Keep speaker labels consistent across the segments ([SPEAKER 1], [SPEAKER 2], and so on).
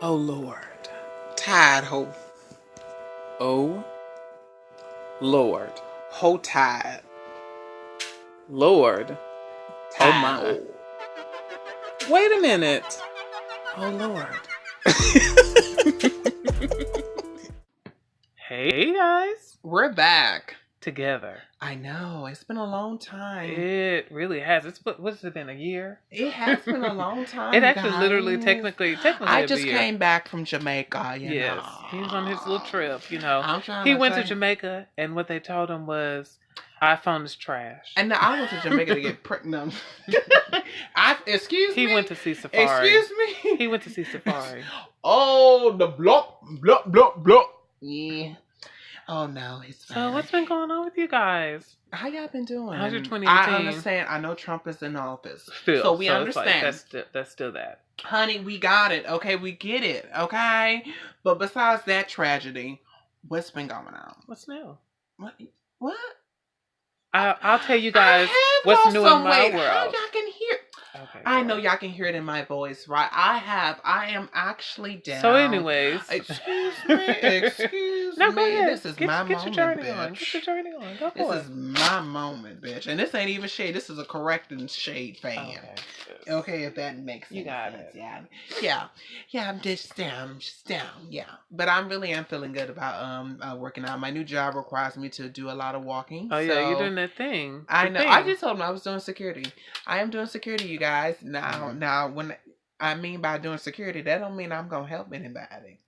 [SPEAKER 1] Oh Lord. Tide ho. Oh Lord. Ho tide. Lord.
[SPEAKER 2] Oh
[SPEAKER 1] Tide
[SPEAKER 2] my.
[SPEAKER 1] ho. Wait a minute. Oh Lord.
[SPEAKER 2] Hey guys.
[SPEAKER 1] We're back.
[SPEAKER 2] Together.
[SPEAKER 1] I know. It's been a long time.
[SPEAKER 2] It really has. What's it been, a year?
[SPEAKER 1] It has been a long time.
[SPEAKER 2] It actually
[SPEAKER 1] guys.
[SPEAKER 2] literally technically
[SPEAKER 1] I
[SPEAKER 2] a
[SPEAKER 1] just
[SPEAKER 2] year.
[SPEAKER 1] came back from Jamaica,
[SPEAKER 2] Yes.
[SPEAKER 1] know.
[SPEAKER 2] He was on his little trip, you know.
[SPEAKER 1] I'm trying
[SPEAKER 2] He
[SPEAKER 1] to
[SPEAKER 2] went
[SPEAKER 1] say-
[SPEAKER 2] to Jamaica and what they told him was iPhone is trash.
[SPEAKER 1] And I went to Jamaica to get pregnant. Excuse me?
[SPEAKER 2] He went to see Safari.
[SPEAKER 1] Excuse me?
[SPEAKER 2] He went to see Safari.
[SPEAKER 1] Oh, the block. Yeah. Oh no, it's fine.
[SPEAKER 2] So what's been going on with you guys?
[SPEAKER 1] How y'all been doing?
[SPEAKER 2] How's your 2018?
[SPEAKER 1] I understand. I know Trump is in office. So we understand.
[SPEAKER 2] It's like, that's still that.
[SPEAKER 1] Honey, we got it. Okay, we get it. Okay? But besides that tragedy, what's been going on?
[SPEAKER 2] What's new?
[SPEAKER 1] What?
[SPEAKER 2] I'll tell you guys what's new in my world.
[SPEAKER 1] How y'all can hear?
[SPEAKER 2] Okay,
[SPEAKER 1] I know y'all can hear it in my voice, right? I am actually down.
[SPEAKER 2] So anyways.
[SPEAKER 1] Excuse me.
[SPEAKER 2] No, go ahead.
[SPEAKER 1] This is my
[SPEAKER 2] get
[SPEAKER 1] moment,
[SPEAKER 2] your journey
[SPEAKER 1] bitch.
[SPEAKER 2] on. Get your journey on. Go for it.
[SPEAKER 1] This is my moment, bitch. And this ain't even shade. This is a correcting shade fan. Okay, if that makes sense.
[SPEAKER 2] You got it.
[SPEAKER 1] Yeah. I'm just down. Yeah. But I really am feeling good about working out. My new job requires me to do a lot of walking.
[SPEAKER 2] Oh yeah, you're doing that thing.
[SPEAKER 1] I know. I just told them I was doing security. I am doing security, you guys. Now, when I mean by doing security, that don't mean I'm gonna help anybody.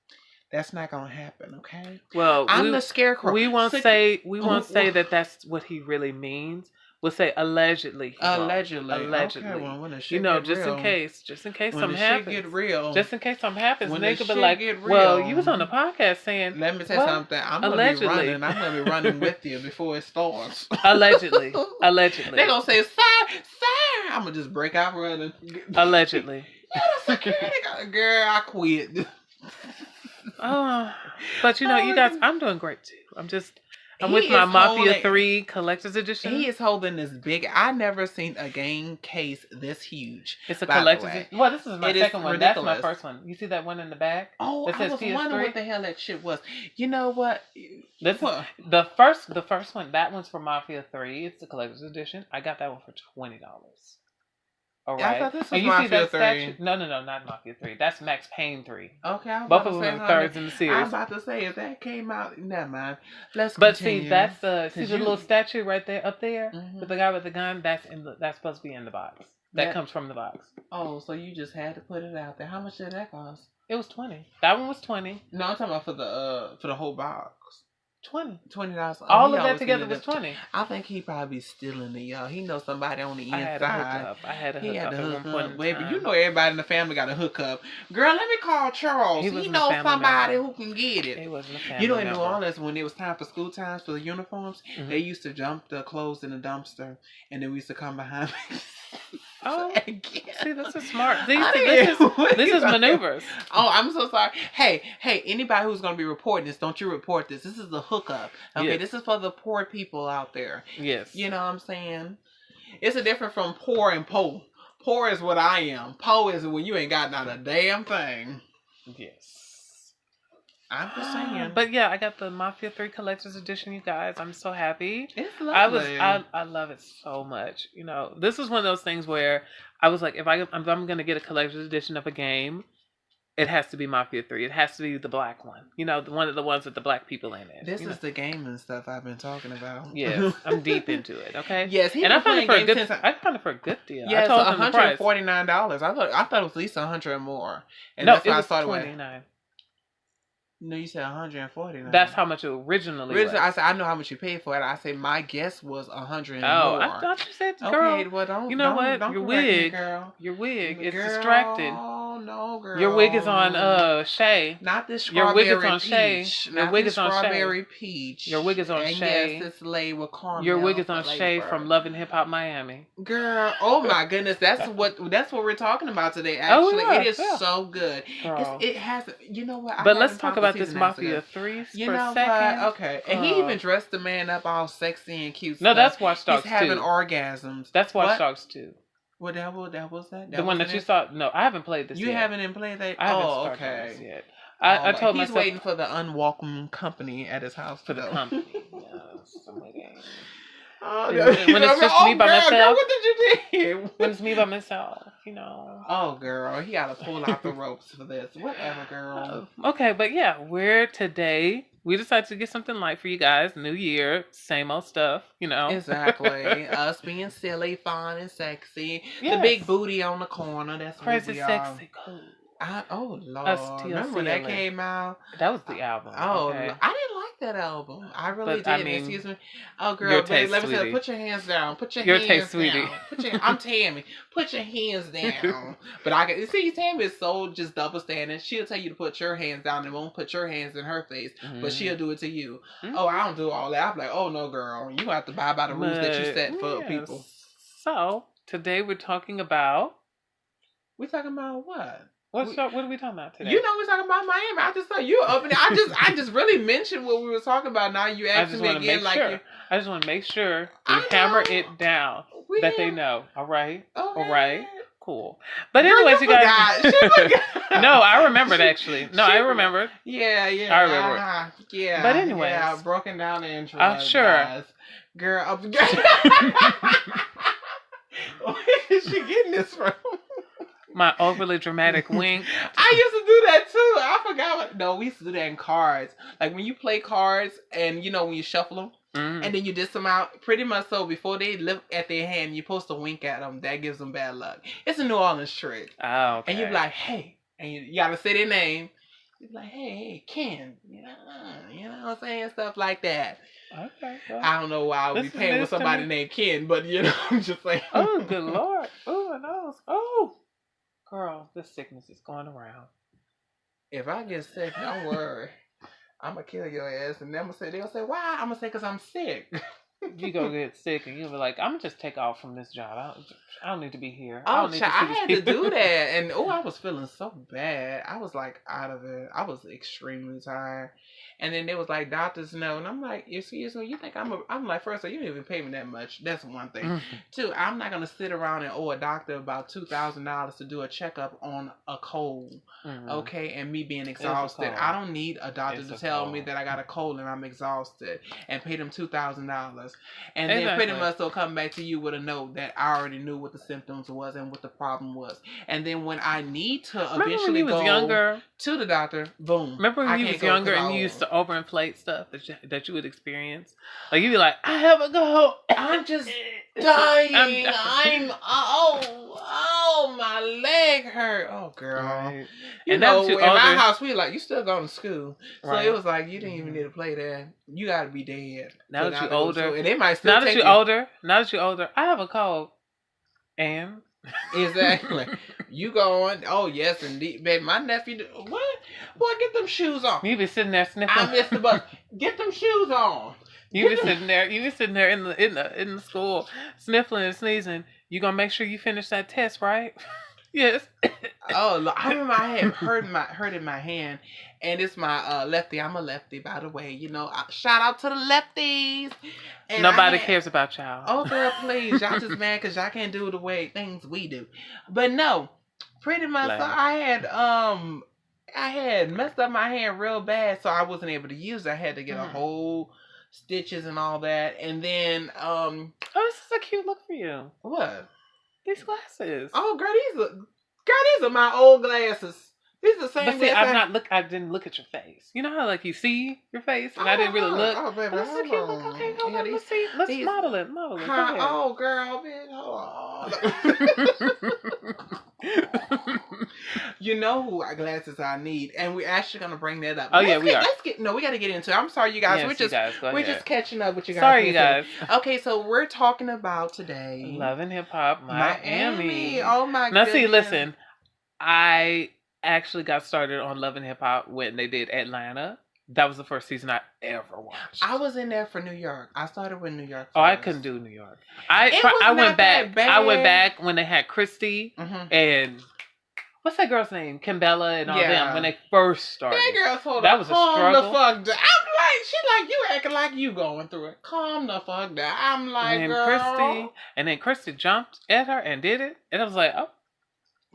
[SPEAKER 1] That's not gonna happen, okay?
[SPEAKER 2] Well,
[SPEAKER 1] I'm the scarecrow.
[SPEAKER 2] We won't say that that's what he really means. We'll say allegedly.
[SPEAKER 1] Allegedly.
[SPEAKER 2] Okay,
[SPEAKER 1] well, when the shit
[SPEAKER 2] you know,
[SPEAKER 1] get
[SPEAKER 2] just
[SPEAKER 1] real,
[SPEAKER 2] in case
[SPEAKER 1] when
[SPEAKER 2] something
[SPEAKER 1] the
[SPEAKER 2] happens.
[SPEAKER 1] shit get real.
[SPEAKER 2] Just in case something happens,
[SPEAKER 1] when
[SPEAKER 2] they
[SPEAKER 1] the
[SPEAKER 2] could be
[SPEAKER 1] shit
[SPEAKER 2] like,
[SPEAKER 1] get
[SPEAKER 2] "Well,
[SPEAKER 1] real,
[SPEAKER 2] you was on the podcast saying."
[SPEAKER 1] Let me tell you something. I'm gonna be running. I'm gonna be running with you before it starts.
[SPEAKER 2] Allegedly.
[SPEAKER 1] They gonna say, "Sir." I'm gonna just break out running.
[SPEAKER 2] Allegedly.
[SPEAKER 1] Yeah, the security guy. Girl, I quit.
[SPEAKER 2] But you know, you guys, I'm doing great too. I'm with my Mafia 3 Collector's Edition.
[SPEAKER 1] He is holding this big. I never seen a game case this huge.
[SPEAKER 2] It's a collector's edition. Well, this is my second one.
[SPEAKER 1] Ridiculous.
[SPEAKER 2] That's my first one. You see that one in the back?
[SPEAKER 1] Oh, I was wondering what the hell that shit was. You know what?
[SPEAKER 2] The first one. That one's for Mafia 3. It's the Collector's Edition. I got that one for $20. All right.
[SPEAKER 1] I thought this was Mafia 3.
[SPEAKER 2] No, not Mafia 3. That's Max Payne 3.
[SPEAKER 1] Okay.
[SPEAKER 2] Both of them are thirds in the series.
[SPEAKER 1] I'm about to say if that came out, never mind. Let's
[SPEAKER 2] But
[SPEAKER 1] continue.
[SPEAKER 2] see, that's the little statue right there, up there,
[SPEAKER 1] Mm-hmm.
[SPEAKER 2] with the guy with the gun. That's supposed to be in the box. That comes from the box.
[SPEAKER 1] Oh, so you just had to put it out there. How much did that cost?
[SPEAKER 2] It was $20. That one was $20.
[SPEAKER 1] No, I'm talking about for the whole box. $20.
[SPEAKER 2] All of that together was $20.
[SPEAKER 1] I think he probably stealing it, y'all. He knows somebody on the inside.
[SPEAKER 2] I had a hookup at one point in
[SPEAKER 1] Baby,
[SPEAKER 2] time.
[SPEAKER 1] you know everybody in the family got a hookup. Girl, let me call Charles. He knows somebody who can get it.
[SPEAKER 2] He wasn't a family
[SPEAKER 1] You know, in
[SPEAKER 2] member.
[SPEAKER 1] New Orleans, when it was time for school times for the uniforms, they used to dump the clothes in the dumpster, and then we used to come behind me.
[SPEAKER 2] Oh, see, this is smart. This is maneuvers.
[SPEAKER 1] Oh, I'm so sorry. Hey, anybody who's going to be reporting this, don't you report this. This is a hookup. Okay, yes. This is for the poor people out there.
[SPEAKER 2] Yes.
[SPEAKER 1] You know what I'm saying? It's a difference from poor and po. Poor is what I am. Po is when you ain't got not a damn thing.
[SPEAKER 2] Yes.
[SPEAKER 1] I'm just saying.
[SPEAKER 2] But yeah, I got the Mafia 3 Collector's Edition, you guys. I'm so happy.
[SPEAKER 1] It's lovely.
[SPEAKER 2] I love it so much. You know, this is one of those things where I was like, if I'm going to get a Collector's Edition of a game, it has to be Mafia 3. It has to be the black one. You know, one of the ones with the black people in it.
[SPEAKER 1] This is the game and stuff I've been talking about.
[SPEAKER 2] Yes, I'm deep into it. Okay.
[SPEAKER 1] Yes,
[SPEAKER 2] and I found it for a good deal.
[SPEAKER 1] Yeah, it's $149. I thought it was at least $100 more. And that's why I started
[SPEAKER 2] $29.
[SPEAKER 1] No, you said $149.
[SPEAKER 2] That's how much it originally was.
[SPEAKER 1] I said I know how much you paid for it. I said my guess was $100 more.
[SPEAKER 2] I thought you said, girl.
[SPEAKER 1] Okay, well don't.
[SPEAKER 2] You know what?
[SPEAKER 1] Don't
[SPEAKER 2] your wig,
[SPEAKER 1] girl.
[SPEAKER 2] Your wig is
[SPEAKER 1] girl,
[SPEAKER 2] distracted.
[SPEAKER 1] Oh no, girl.
[SPEAKER 2] Your wig is on Shay.
[SPEAKER 1] Not this strawberry
[SPEAKER 2] Your wig is on
[SPEAKER 1] peach.
[SPEAKER 2] Shay. Your wig is on
[SPEAKER 1] strawberry
[SPEAKER 2] Shay.
[SPEAKER 1] Peach.
[SPEAKER 2] Your wig is on
[SPEAKER 1] and
[SPEAKER 2] Shay.
[SPEAKER 1] Yes, it's laid with caramel.
[SPEAKER 2] Your wig is on Shay from Love and Hip Hop Miami.
[SPEAKER 1] Girl, oh my goodness, that's what we're talking about today. Actually, it is so good. It has. You know what?
[SPEAKER 2] But let's talk about this Mafia 3
[SPEAKER 1] you
[SPEAKER 2] for
[SPEAKER 1] know
[SPEAKER 2] a second.
[SPEAKER 1] What? Okay. And he even dressed the man up all sexy and cute.
[SPEAKER 2] No, that's Watch Dogs 2.
[SPEAKER 1] He's having orgasms.
[SPEAKER 2] That's Watch Dogs 2.
[SPEAKER 1] What that was that?
[SPEAKER 2] The one that you
[SPEAKER 1] it?
[SPEAKER 2] saw? No, I haven't played this
[SPEAKER 1] You
[SPEAKER 2] yet.
[SPEAKER 1] haven't even played that?
[SPEAKER 2] I haven't
[SPEAKER 1] Oh,
[SPEAKER 2] started
[SPEAKER 1] okay.
[SPEAKER 2] this yet. I told
[SPEAKER 1] he's
[SPEAKER 2] myself
[SPEAKER 1] waiting for the unwelcome company at his house
[SPEAKER 2] for the
[SPEAKER 1] though.
[SPEAKER 2] company. Yes, I'm waiting.
[SPEAKER 1] Oh,
[SPEAKER 2] When it's just me by myself.
[SPEAKER 1] Girl, what did you do?
[SPEAKER 2] When it's me by myself, you know.
[SPEAKER 1] Oh, girl, he got to pull out the ropes for this. Whatever, girl.
[SPEAKER 2] Okay, but yeah, we decided to get something light for you guys. New year, same old stuff, you know.
[SPEAKER 1] Exactly. Us being silly, fun, and sexy.
[SPEAKER 2] Yes.
[SPEAKER 1] The big booty on the corner. That's
[SPEAKER 2] crazy,
[SPEAKER 1] what we are.
[SPEAKER 2] sexy, cool.
[SPEAKER 1] Oh Lord!
[SPEAKER 2] Us
[SPEAKER 1] Remember when that came out?
[SPEAKER 2] That was the album.
[SPEAKER 1] Oh,
[SPEAKER 2] okay.
[SPEAKER 1] I didn't like that album. I really
[SPEAKER 2] But, I
[SPEAKER 1] didn't.
[SPEAKER 2] mean,
[SPEAKER 1] Excuse me. Oh, girl,
[SPEAKER 2] your
[SPEAKER 1] babe,
[SPEAKER 2] taste,
[SPEAKER 1] let me tell you.
[SPEAKER 2] sweetie.
[SPEAKER 1] Put your hands down. Put your
[SPEAKER 2] Your
[SPEAKER 1] hands
[SPEAKER 2] taste, sweetie.
[SPEAKER 1] down. I'm Tammy. Put your hands down. But I can see Tammy is so just double standing. She'll tell you to put your hands down and won't put your hands in her face, but she'll do it to you.
[SPEAKER 2] Mm-hmm.
[SPEAKER 1] Oh, I don't do all that. I'm like, oh no, girl, you have to abide by the rules that you set for people.
[SPEAKER 2] So today we're talking about.
[SPEAKER 1] We talking about what?
[SPEAKER 2] What are we talking about today?
[SPEAKER 1] You know we're talking about Miami. I just thought you opened it. I just really mentioned what we were talking about. Now you asking me again like you.
[SPEAKER 2] I just want to make sure we hammer it down that they know. All right.
[SPEAKER 1] Okay.
[SPEAKER 2] All right. Cool. But anyways, you guys. No, I remembered actually. No, I remembered.
[SPEAKER 1] Yeah.
[SPEAKER 2] I remember.
[SPEAKER 1] Yeah.
[SPEAKER 2] But anyways.
[SPEAKER 1] Yeah, I've broken down the intro.
[SPEAKER 2] Sure.
[SPEAKER 1] Guys. Girl. Where is she getting this from?
[SPEAKER 2] My overly dramatic wink.
[SPEAKER 1] I used to do that too. I forgot. No, we used to do that in cards. Like when you play cards and you know when you shuffle them and then you diss them out. Pretty much so before they look at their hand, you're supposed to wink at them. That gives them bad luck. It's a New Orleans trick.
[SPEAKER 2] Oh, okay.
[SPEAKER 1] And you be like, hey, and you gotta say their name. You be like, hey, Ken. You know what I'm saying? Stuff like that.
[SPEAKER 2] Okay. Well,
[SPEAKER 1] I don't know why I would be playing with somebody named Ken, but you know, I'm just like,
[SPEAKER 2] oh, good Lord. Oh, my nose. Oh. Girl, this sickness is going around.
[SPEAKER 1] If I get sick, don't worry. I'm going to kill your ass. And they're going to say, why? I'm going to say, because I'm sick.
[SPEAKER 2] You go get sick and you'll be like, I'm going to just take off from this job. I don't need to be here.
[SPEAKER 1] Oh, I had to do that. And, I was feeling so bad. I was, like, out of it. I was extremely tired. And then they was like, doctors know. And I'm like, excuse me, you think I'm like, first of all, you didn't even pay me that much. That's one thing. Mm-hmm. Two, I'm not going to sit around and owe a doctor about $2,000 to do a checkup on a cold. Mm-hmm. Okay? And me being exhausted. I don't need a doctor to tell me that I got a cold and I'm exhausted and pay them $2,000. And then pretty much they'll come back to you with a note that I already knew what the symptoms was and what the problem was. And then when I need to eventually go to the doctor, boom.
[SPEAKER 2] Remember when you was younger and you used to overinflate stuff that you would experience? Like you'd be like, I have a cold.
[SPEAKER 1] I'm just dying. Oh, my leg hurt. Oh, girl. Right. You know, in my house, we like, you still going to school. So it was like, you didn't even need to play that. You got to be dead.
[SPEAKER 2] Now that you're older.
[SPEAKER 1] And they might still
[SPEAKER 2] now that you're older, I have a cold. And?
[SPEAKER 1] Exactly. You going, oh, yes, indeed. Baby, my nephew, what? Boy, get them shoes on.
[SPEAKER 2] You be sitting there sniffing.
[SPEAKER 1] I missed the bus. Get them shoes on.
[SPEAKER 2] You be sitting there in the school sniffling and sneezing. You gonna make sure you finish that test, right? Yes.
[SPEAKER 1] Oh, I remember I had hurt in my hand, and it's my lefty. I'm a lefty, by the way. You know, shout out to the lefties. And
[SPEAKER 2] nobody cares about y'all.
[SPEAKER 1] Oh, girl, please, y'all just mad because y'all can't do the way things we do. But no, pretty much. So I had messed up my hand real bad, so I wasn't able to use it. I had to get a whole stitches and all that, and then
[SPEAKER 2] oh, this is a cute look for you.
[SPEAKER 1] What?
[SPEAKER 2] These glasses.
[SPEAKER 1] Oh, girl, these are my old glasses. These are the same.
[SPEAKER 2] But see, I didn't look at your face. You know how like you see your face, and I didn't really look.
[SPEAKER 1] Oh, baby,
[SPEAKER 2] this is a cute look. Okay, hold on. Let's see. Let's model it. Model it. Go ahead.
[SPEAKER 1] Oh, girl, bitch, hold on. You know who glasses I need, and we're actually gonna bring that up.
[SPEAKER 2] Oh, we are.
[SPEAKER 1] We got to get into it. I'm sorry, you guys.
[SPEAKER 2] Yes,
[SPEAKER 1] we're just catching up with you guys.
[SPEAKER 2] Sorry, you guys.
[SPEAKER 1] Okay, so we're talking about today
[SPEAKER 2] Love and Hip Hop Miami.
[SPEAKER 1] Oh my god.
[SPEAKER 2] Now see, listen, I actually got started on Love and Hip Hop when they did Atlanta. That was the first season I ever watched.
[SPEAKER 1] I was in there for New York. I started with New York first.
[SPEAKER 2] Oh, I couldn't do New York. I went back. I went back when they had Christy and what's that girl's name? Kimbella and all
[SPEAKER 1] Yeah.
[SPEAKER 2] them when they first started.
[SPEAKER 1] That girl told
[SPEAKER 2] That
[SPEAKER 1] her,
[SPEAKER 2] was a
[SPEAKER 1] calm
[SPEAKER 2] struggle.
[SPEAKER 1] the fuck down. I'm like, she like, you acting like you going through it. Calm the fuck down. I'm like, girl.
[SPEAKER 2] And then Christy jumped at her and did it. And I was like, oh.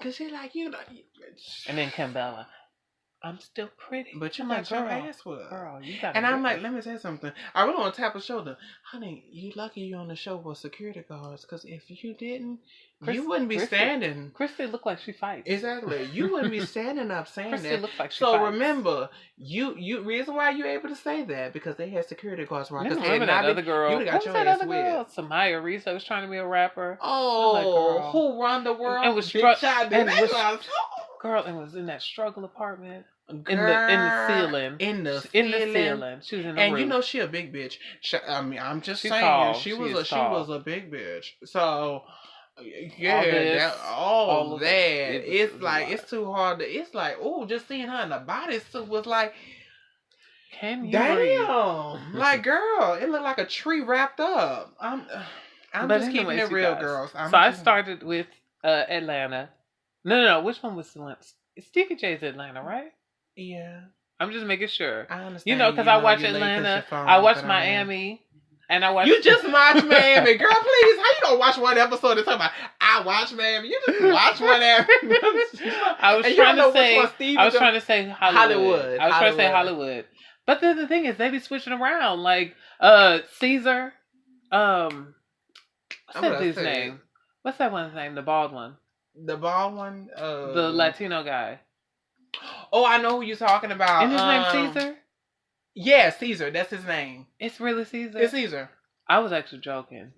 [SPEAKER 1] Cause she like, you know.
[SPEAKER 2] And then Kimbella, I'm still pretty.
[SPEAKER 1] But you
[SPEAKER 2] I'm
[SPEAKER 1] like,
[SPEAKER 2] like,
[SPEAKER 1] your
[SPEAKER 2] girl,
[SPEAKER 1] ass was.
[SPEAKER 2] girl, you got.
[SPEAKER 1] And I'm like, let me tell you something. I really want to tap her shoulder. Honey, you lucky you on the show with security guards. Because if you didn't, you wouldn't be standing.
[SPEAKER 2] Christy looked like she fights.
[SPEAKER 1] Exactly. You wouldn't be standing up saying
[SPEAKER 2] Christy
[SPEAKER 1] that.
[SPEAKER 2] looks like she
[SPEAKER 1] So
[SPEAKER 2] fights.
[SPEAKER 1] remember, you reason why you able to say that because they had security guards around. Because
[SPEAKER 2] remember that other girl.
[SPEAKER 1] You got your ass with.
[SPEAKER 2] Samaya Risa was trying to be a rapper.
[SPEAKER 1] Oh,
[SPEAKER 2] like, girl.
[SPEAKER 1] Who run the world?
[SPEAKER 2] And was girl, and was in that struggle apartment.
[SPEAKER 1] Girl,
[SPEAKER 2] in the ceiling.
[SPEAKER 1] In the
[SPEAKER 2] ceiling. She was in the
[SPEAKER 1] and
[SPEAKER 2] roof.
[SPEAKER 1] you know she a big bitch. I mean, I'm just
[SPEAKER 2] She's
[SPEAKER 1] saying
[SPEAKER 2] tall.
[SPEAKER 1] she was a big bitch. So
[SPEAKER 2] all
[SPEAKER 1] all
[SPEAKER 2] of
[SPEAKER 1] that.
[SPEAKER 2] it
[SPEAKER 1] It's
[SPEAKER 2] was
[SPEAKER 1] like
[SPEAKER 2] a lot.
[SPEAKER 1] it's too hard to. It's like just seeing her in the bodysuit was like,
[SPEAKER 2] can you
[SPEAKER 1] damn,
[SPEAKER 2] breathe?
[SPEAKER 1] like girl, it looked like a tree wrapped up. I'm
[SPEAKER 2] But
[SPEAKER 1] just keeping
[SPEAKER 2] anyways,
[SPEAKER 1] it
[SPEAKER 2] you
[SPEAKER 1] real,
[SPEAKER 2] guys.
[SPEAKER 1] girls.
[SPEAKER 2] I started with Atlanta. No. Which one was the one? Stevie J's Atlanta, right?
[SPEAKER 1] Yeah,
[SPEAKER 2] I'm just making sure.
[SPEAKER 1] I understand.
[SPEAKER 2] You know, because I watch Atlanta, I watch Miami, and I watch.
[SPEAKER 1] You just watch Miami, girl. Please, how you don't watch one episode and talk about I watch Miami? You just watch one episode.
[SPEAKER 2] I was trying to say Hollywood. I was trying to say Hollywood. But then the thing is, they be switching around. Like Caesar. What's that dude's name? What's that one's name? The bald one.
[SPEAKER 1] The bald one.
[SPEAKER 2] The Latino guy.
[SPEAKER 1] Oh, I know who you're talking about.
[SPEAKER 2] Isn't his name Caesar?
[SPEAKER 1] Yeah, Caesar. That's his name.
[SPEAKER 2] It's really Caesar?
[SPEAKER 1] It's Caesar.
[SPEAKER 2] I was actually joking.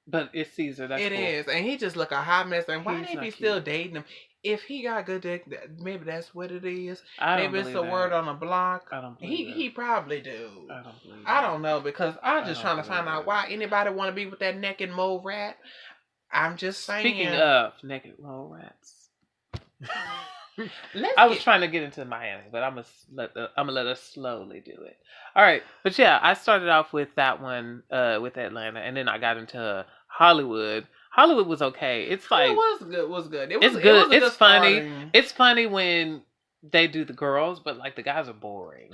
[SPEAKER 2] But it's Caesar. That's
[SPEAKER 1] It
[SPEAKER 2] cool.
[SPEAKER 1] is. And he just look a hot mess. And why
[SPEAKER 2] He's
[SPEAKER 1] they
[SPEAKER 2] not
[SPEAKER 1] be
[SPEAKER 2] cute.
[SPEAKER 1] still dating him? If he got good dick, maybe that's what it is.
[SPEAKER 2] I don't
[SPEAKER 1] Maybe it's
[SPEAKER 2] believe
[SPEAKER 1] a
[SPEAKER 2] that.
[SPEAKER 1] word on the block.
[SPEAKER 2] I don't believe that.
[SPEAKER 1] He probably do.
[SPEAKER 2] I don't believe
[SPEAKER 1] I
[SPEAKER 2] that.
[SPEAKER 1] don't know because I'm just trying to find
[SPEAKER 2] believe
[SPEAKER 1] out
[SPEAKER 2] that.
[SPEAKER 1] why anybody want to be with that naked mole rat. I'm just saying.
[SPEAKER 2] Speaking of naked mole rats. I was trying to get into Miami, but I'm gonna let us slowly do it. All right, but yeah, I started off with that one with Atlanta, and then I got into Hollywood. Hollywood was okay. It's like
[SPEAKER 1] it was good. Was good.
[SPEAKER 2] It's good. It's funny. It's funny when they do the girls, but like the guys are boring.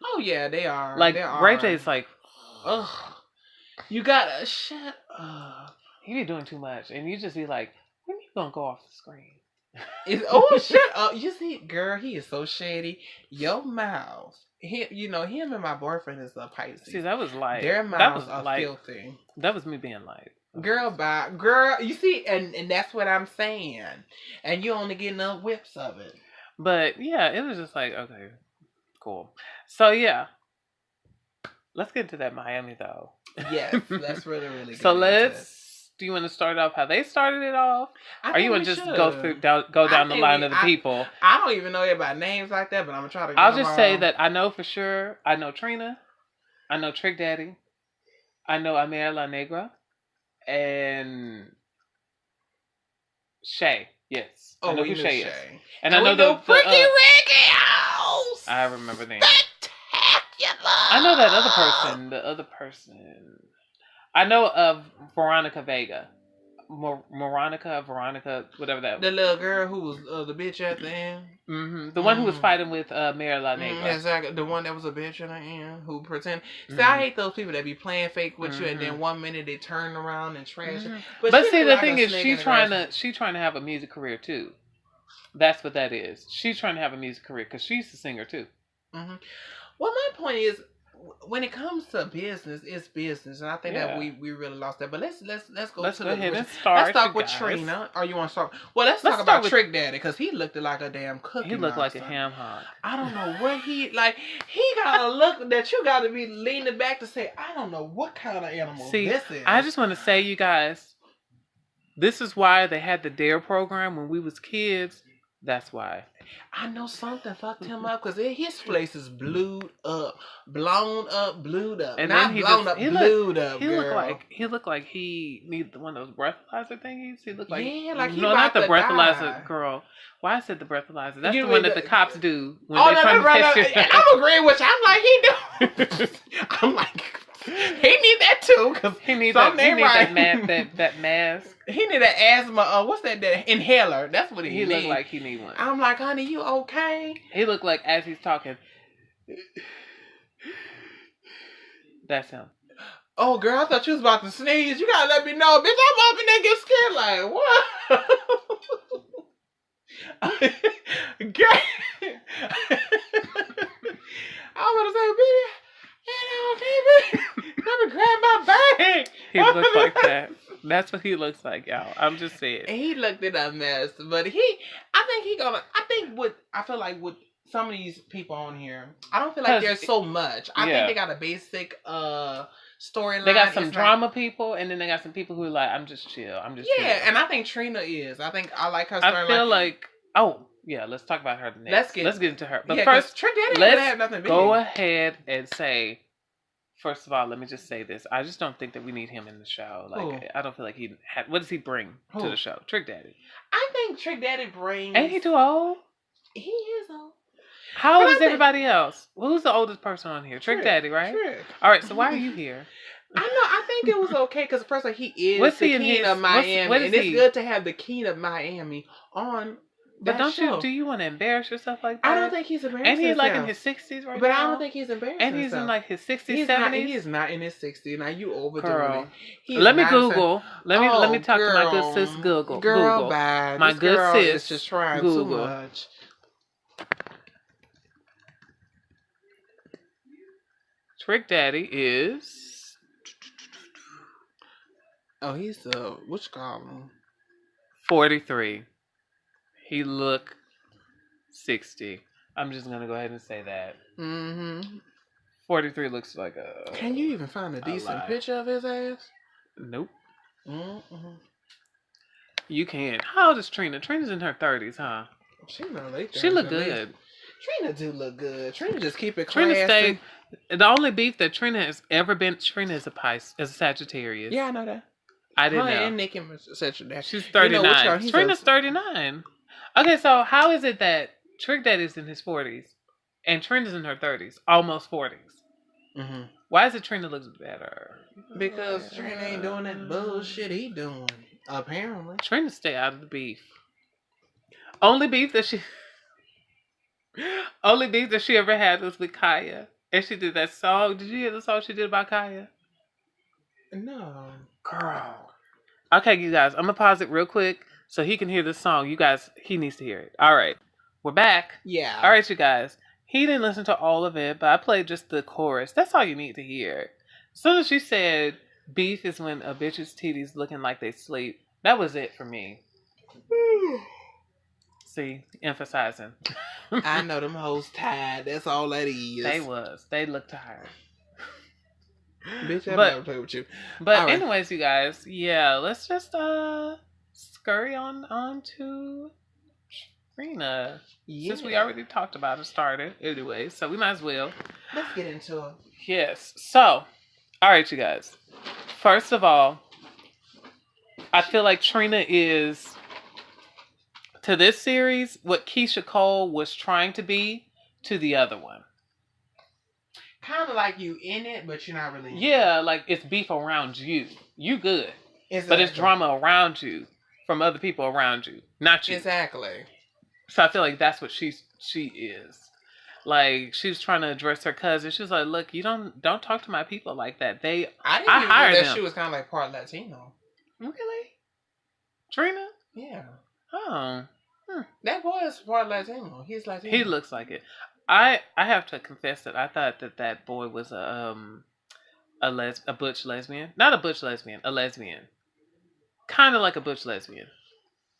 [SPEAKER 1] Oh yeah, they are.
[SPEAKER 2] Like
[SPEAKER 1] they are.
[SPEAKER 2] Ray J's like,
[SPEAKER 1] ugh, you gotta shut up.
[SPEAKER 2] He be doing too much, and you just be like, when you gonna go off the screen?
[SPEAKER 1] Shut up! You see, girl, he is so shady. Your mouth, him and my boyfriend is a Pisces.
[SPEAKER 2] See, that was light.
[SPEAKER 1] Their mouths are filthy.
[SPEAKER 2] That was me being light.
[SPEAKER 1] Girl, girl, you see, and that's what I'm saying. And you only getting the whips of it.
[SPEAKER 2] But yeah, it was just like, okay, cool. So yeah, let's get into that Miami though.
[SPEAKER 1] Yes, let's really get
[SPEAKER 2] so
[SPEAKER 1] into
[SPEAKER 2] let's. Do you want to start off how they started it off, or you want to just go down the line of the people?
[SPEAKER 1] I don't even know about names like that, but I'm gonna try to.
[SPEAKER 2] I'll just say that I know for sure. I know Trina, I know Trick Daddy, I know Amir La Negra, and Shay. Yes, I know who Shay is, and I know the
[SPEAKER 1] Freaky Ricky House.
[SPEAKER 2] I remember them.
[SPEAKER 1] Spectacular.
[SPEAKER 2] I know that other person. I know of Veronica Vega. Veronica, whatever that was.
[SPEAKER 1] The little girl who was the bitch at the end.
[SPEAKER 2] Mm-hmm. The one who was fighting with Mary La Negra.
[SPEAKER 1] Exactly. The one that was a bitch at the end who pretend. See, I hate those people that be playing fake with you and then 1 minute they turn around and trash it.
[SPEAKER 2] But see, the thing is, she's trying to have a music career too. That's what that is. She's trying to have a music career because she's a singer too.
[SPEAKER 1] Mm-hmm. Well, my point is, when it comes to business, it's business, and I think that we really lost that. But let's go ahead and start. Let's start with Trina. Or you want to start? Well, let's talk about Trick Daddy because he looked like a damn cookie.
[SPEAKER 2] He looked like a ham hock.
[SPEAKER 1] I don't know what he like. He got a look that you got to be leaning back to say, I don't know what kind of animal this is.
[SPEAKER 2] I just want to say, you guys, this is why they had the DARE program when we was kids. That's why.
[SPEAKER 1] I know something fucked him up because his place is blown up, blued up.
[SPEAKER 2] And
[SPEAKER 1] not
[SPEAKER 2] then
[SPEAKER 1] blown up, blued up.
[SPEAKER 2] He looked like he needed one of those breathalyzer thingies. He looked like
[SPEAKER 1] he
[SPEAKER 2] not the breathalyzer,
[SPEAKER 1] die.
[SPEAKER 2] girl. Why I said the breathalyzer? That's the one that the cops do when
[SPEAKER 1] they
[SPEAKER 2] try to test you.
[SPEAKER 1] And I'm agreeing with you. I'm like, he do. I'm like, He need that too, cause
[SPEAKER 2] He need that.
[SPEAKER 1] something
[SPEAKER 2] He
[SPEAKER 1] ain't
[SPEAKER 2] need
[SPEAKER 1] right.
[SPEAKER 2] that mask.
[SPEAKER 1] He need that asthma. What's that? That inhaler. That's what he
[SPEAKER 2] He
[SPEAKER 1] need.
[SPEAKER 2] look like he need one.
[SPEAKER 1] I'm like, honey, you okay?
[SPEAKER 2] He look like as he's talking. That's him.
[SPEAKER 1] Oh, girl, I thought you was about to sneeze. You gotta let me know, bitch. I'm up and then get scared. Like what? Girl, I was gonna say, baby. Let me grab my bag.
[SPEAKER 2] He looks like that. That's what he looks like, y'all. I'm just saying.
[SPEAKER 1] And he looked at a mess, but I feel like with some of these people on here, I don't feel like there's so much. I think they got a basic storyline.
[SPEAKER 2] They got some drama people, and then they got some people who are like, I'm just chill.
[SPEAKER 1] Yeah, and I think Trina is. I like her storyline.
[SPEAKER 2] I feel like, let's talk about her next. Let's get into her. But first,
[SPEAKER 1] Trick Daddy
[SPEAKER 2] let's go ahead and say, first of all, let me just say this. I just don't think that we need him in the show. Like, I don't feel like what does he bring to the show? Trick Daddy.
[SPEAKER 1] I think Trick Daddy brings...
[SPEAKER 2] Ain't he too old?
[SPEAKER 1] He is old.
[SPEAKER 2] How old is everybody else? Who's the oldest person on here? Trick Daddy, right?
[SPEAKER 1] Trick.
[SPEAKER 2] All right, so why are you here?
[SPEAKER 1] I know. I think it was okay because first, like, he is the king of Miami, and it's good to have the king of Miami on.
[SPEAKER 2] But do you want to embarrass yourself like that?
[SPEAKER 1] I don't think he's embarrassing.
[SPEAKER 2] And he's like in his 60s right now.
[SPEAKER 1] But I don't think he's embarrassing.
[SPEAKER 2] And he's in like his 60s, 70s.
[SPEAKER 1] He is not in his 60s. Now you overdoing
[SPEAKER 2] Girl.
[SPEAKER 1] it.
[SPEAKER 2] Let me Google. Let me talk to my good sis Google.
[SPEAKER 1] Girl, bye.
[SPEAKER 2] My good sis
[SPEAKER 1] is just trying
[SPEAKER 2] Google.
[SPEAKER 1] too much.
[SPEAKER 2] Trick Daddy is...
[SPEAKER 1] Oh, he's which column?
[SPEAKER 2] 43. He look 60. I'm just gonna go ahead and say that. 43 looks like a...
[SPEAKER 1] Can you even find a decent picture of his ass?
[SPEAKER 2] Nope. You can't. How old is Trina? Trina's in her 30s, huh?
[SPEAKER 1] She not late.
[SPEAKER 2] She look good.
[SPEAKER 1] Trina do look good. Trina just keep it classy.
[SPEAKER 2] Trina stay. The only beef that Trina has ever been. Trina is a Sagittarius.
[SPEAKER 1] Yeah, I know that.
[SPEAKER 2] I didn't know.
[SPEAKER 1] And Nikki Sagittarius.
[SPEAKER 2] She's 39. Trina's 39. Okay, so how is it that Trick Daddy's in his 40s and Trina's in her 30s, almost 40s? Why is it Trina looks better?
[SPEAKER 1] Because Trina ain't doing that bullshit he doing. Apparently,
[SPEAKER 2] Trina stay out of the beef. Only beef that she ever had was with Kaya, and she did that song. Did you hear the song she did about Kaya?
[SPEAKER 1] No,
[SPEAKER 2] girl. Okay, you guys, I'm gonna pause it real quick so he can hear the song. You guys, he needs to hear it. All right, we're back.
[SPEAKER 1] Yeah.
[SPEAKER 2] All right, you guys. He didn't listen to all of it, but I played just the chorus. That's all you need to hear. As soon as she said, beef is when a bitch's titties looking like they sleep. That was it for me. See, emphasizing.
[SPEAKER 1] I know them hoes tired. That's all that is.
[SPEAKER 2] They look tired.
[SPEAKER 1] Bitch, I never play with you.
[SPEAKER 2] But anyways, you guys, yeah, let's just scurry on to Trina. Yeah. Since we already talked about it, started anyway, so we might as well.
[SPEAKER 1] Let's get into it.
[SPEAKER 2] Yes. So, all right, you guys. First of all, I feel like Trina is, to this series, what Keisha Cole was trying to be to the other one.
[SPEAKER 1] Kind of like you in it, but you're not really in
[SPEAKER 2] it. Like it's beef around you. You good. Exactly. But it's drama around you from other people around you, not you.
[SPEAKER 1] Exactly.
[SPEAKER 2] So I feel like that's what she is. Like she's trying to address her cousin. She's like, "Look, you don't talk to my people like that. I
[SPEAKER 1] didn't even know that she was kind of like part Latino.
[SPEAKER 2] Really? Trina?
[SPEAKER 1] Yeah.
[SPEAKER 2] Oh.
[SPEAKER 1] That boy is part Latino. He's Latino.
[SPEAKER 2] He looks like it. I have to confess that I thought that boy was a butch lesbian. Not a butch lesbian, a lesbian. Kind of like a butch lesbian.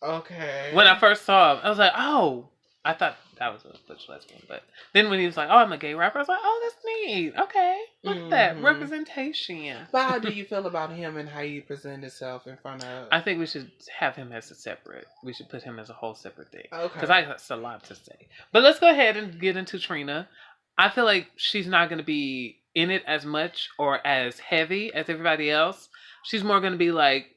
[SPEAKER 1] Okay.
[SPEAKER 2] When I first saw him, I was like, oh. I thought that was a butch lesbian. But then when he was like, oh, I'm a gay rapper, I was like, oh, that's neat. Okay. Look at that. Representation.
[SPEAKER 1] But how do you feel about him and how he presents himself in front of...
[SPEAKER 2] I think we should have him as a separate. We should put him as a whole separate thing.
[SPEAKER 1] Okay.
[SPEAKER 2] Because I got a lot to say. But let's go ahead and get into Trina. I feel like she's not going to be in it as much or as heavy as everybody else. She's more going to be like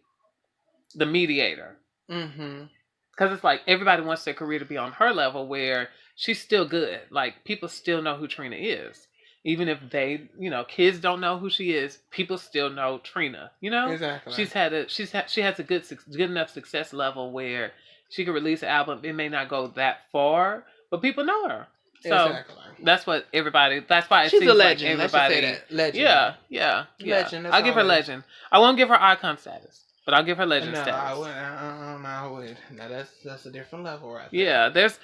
[SPEAKER 2] the mediator. Because it's like everybody wants their career to be on her level where she's still good. Like people still know who Trina is. Even if they, kids don't know who she is, people still know Trina.
[SPEAKER 1] Exactly.
[SPEAKER 2] She has a good enough success level where she can release an album. It may not go that far, but people know her. So
[SPEAKER 1] Exactly.
[SPEAKER 2] that's what everybody. That's why it
[SPEAKER 1] She's
[SPEAKER 2] seems
[SPEAKER 1] a legend.
[SPEAKER 2] like everybody.
[SPEAKER 1] Let's just say that. Legend.
[SPEAKER 2] Yeah.
[SPEAKER 1] Legend.
[SPEAKER 2] I'll give her legend. I won't give her icon status, but I'll give her legend
[SPEAKER 1] no,
[SPEAKER 2] status.
[SPEAKER 1] I would. No, that's a different level, right?
[SPEAKER 2] Yeah, there's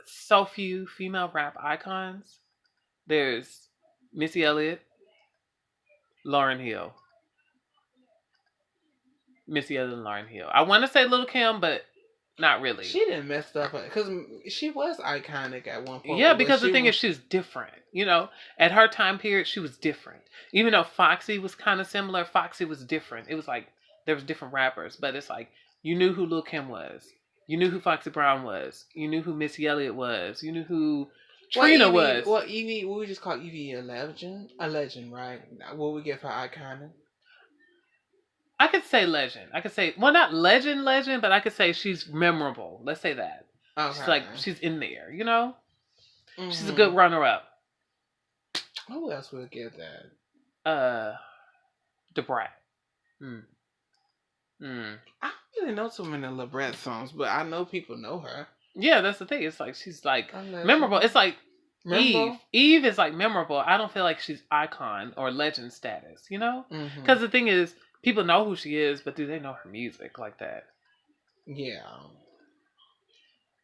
[SPEAKER 2] so few female rap icons. There's Missy Elliott, Lauryn Hill. Missy Elliott and Lauryn Hill. I want to say Lil' Kim, but not really.
[SPEAKER 1] She didn't mess up because she was iconic at one point.
[SPEAKER 2] Yeah, because the thing is, she's different. At her time period, she was different. Even though Foxy was kind of similar, Foxy was different. It was like there was different rappers, but it's like you knew who Lil' Kim was. You knew who Foxy Brown was. You knew who Missy Elliott was. You knew who Trina was.
[SPEAKER 1] Well, Evie, we just call Evie a legend, right? What we give her iconic?
[SPEAKER 2] I could say legend. I could say, well, not legend, but I could say she's memorable. Let's say that. Okay. She's in there, Mm-hmm. She's a good runner-up.
[SPEAKER 1] Who else would get that?
[SPEAKER 2] Da Brat.
[SPEAKER 1] I don't really know too many Da Brat songs, but I know people know her.
[SPEAKER 2] Yeah, that's the thing. It's like she's like memorable. It's like Eve. Eve is like memorable. I don't feel like she's icon or legend status, Because the thing is, people know who she is, but do they know her music like that?
[SPEAKER 1] Yeah.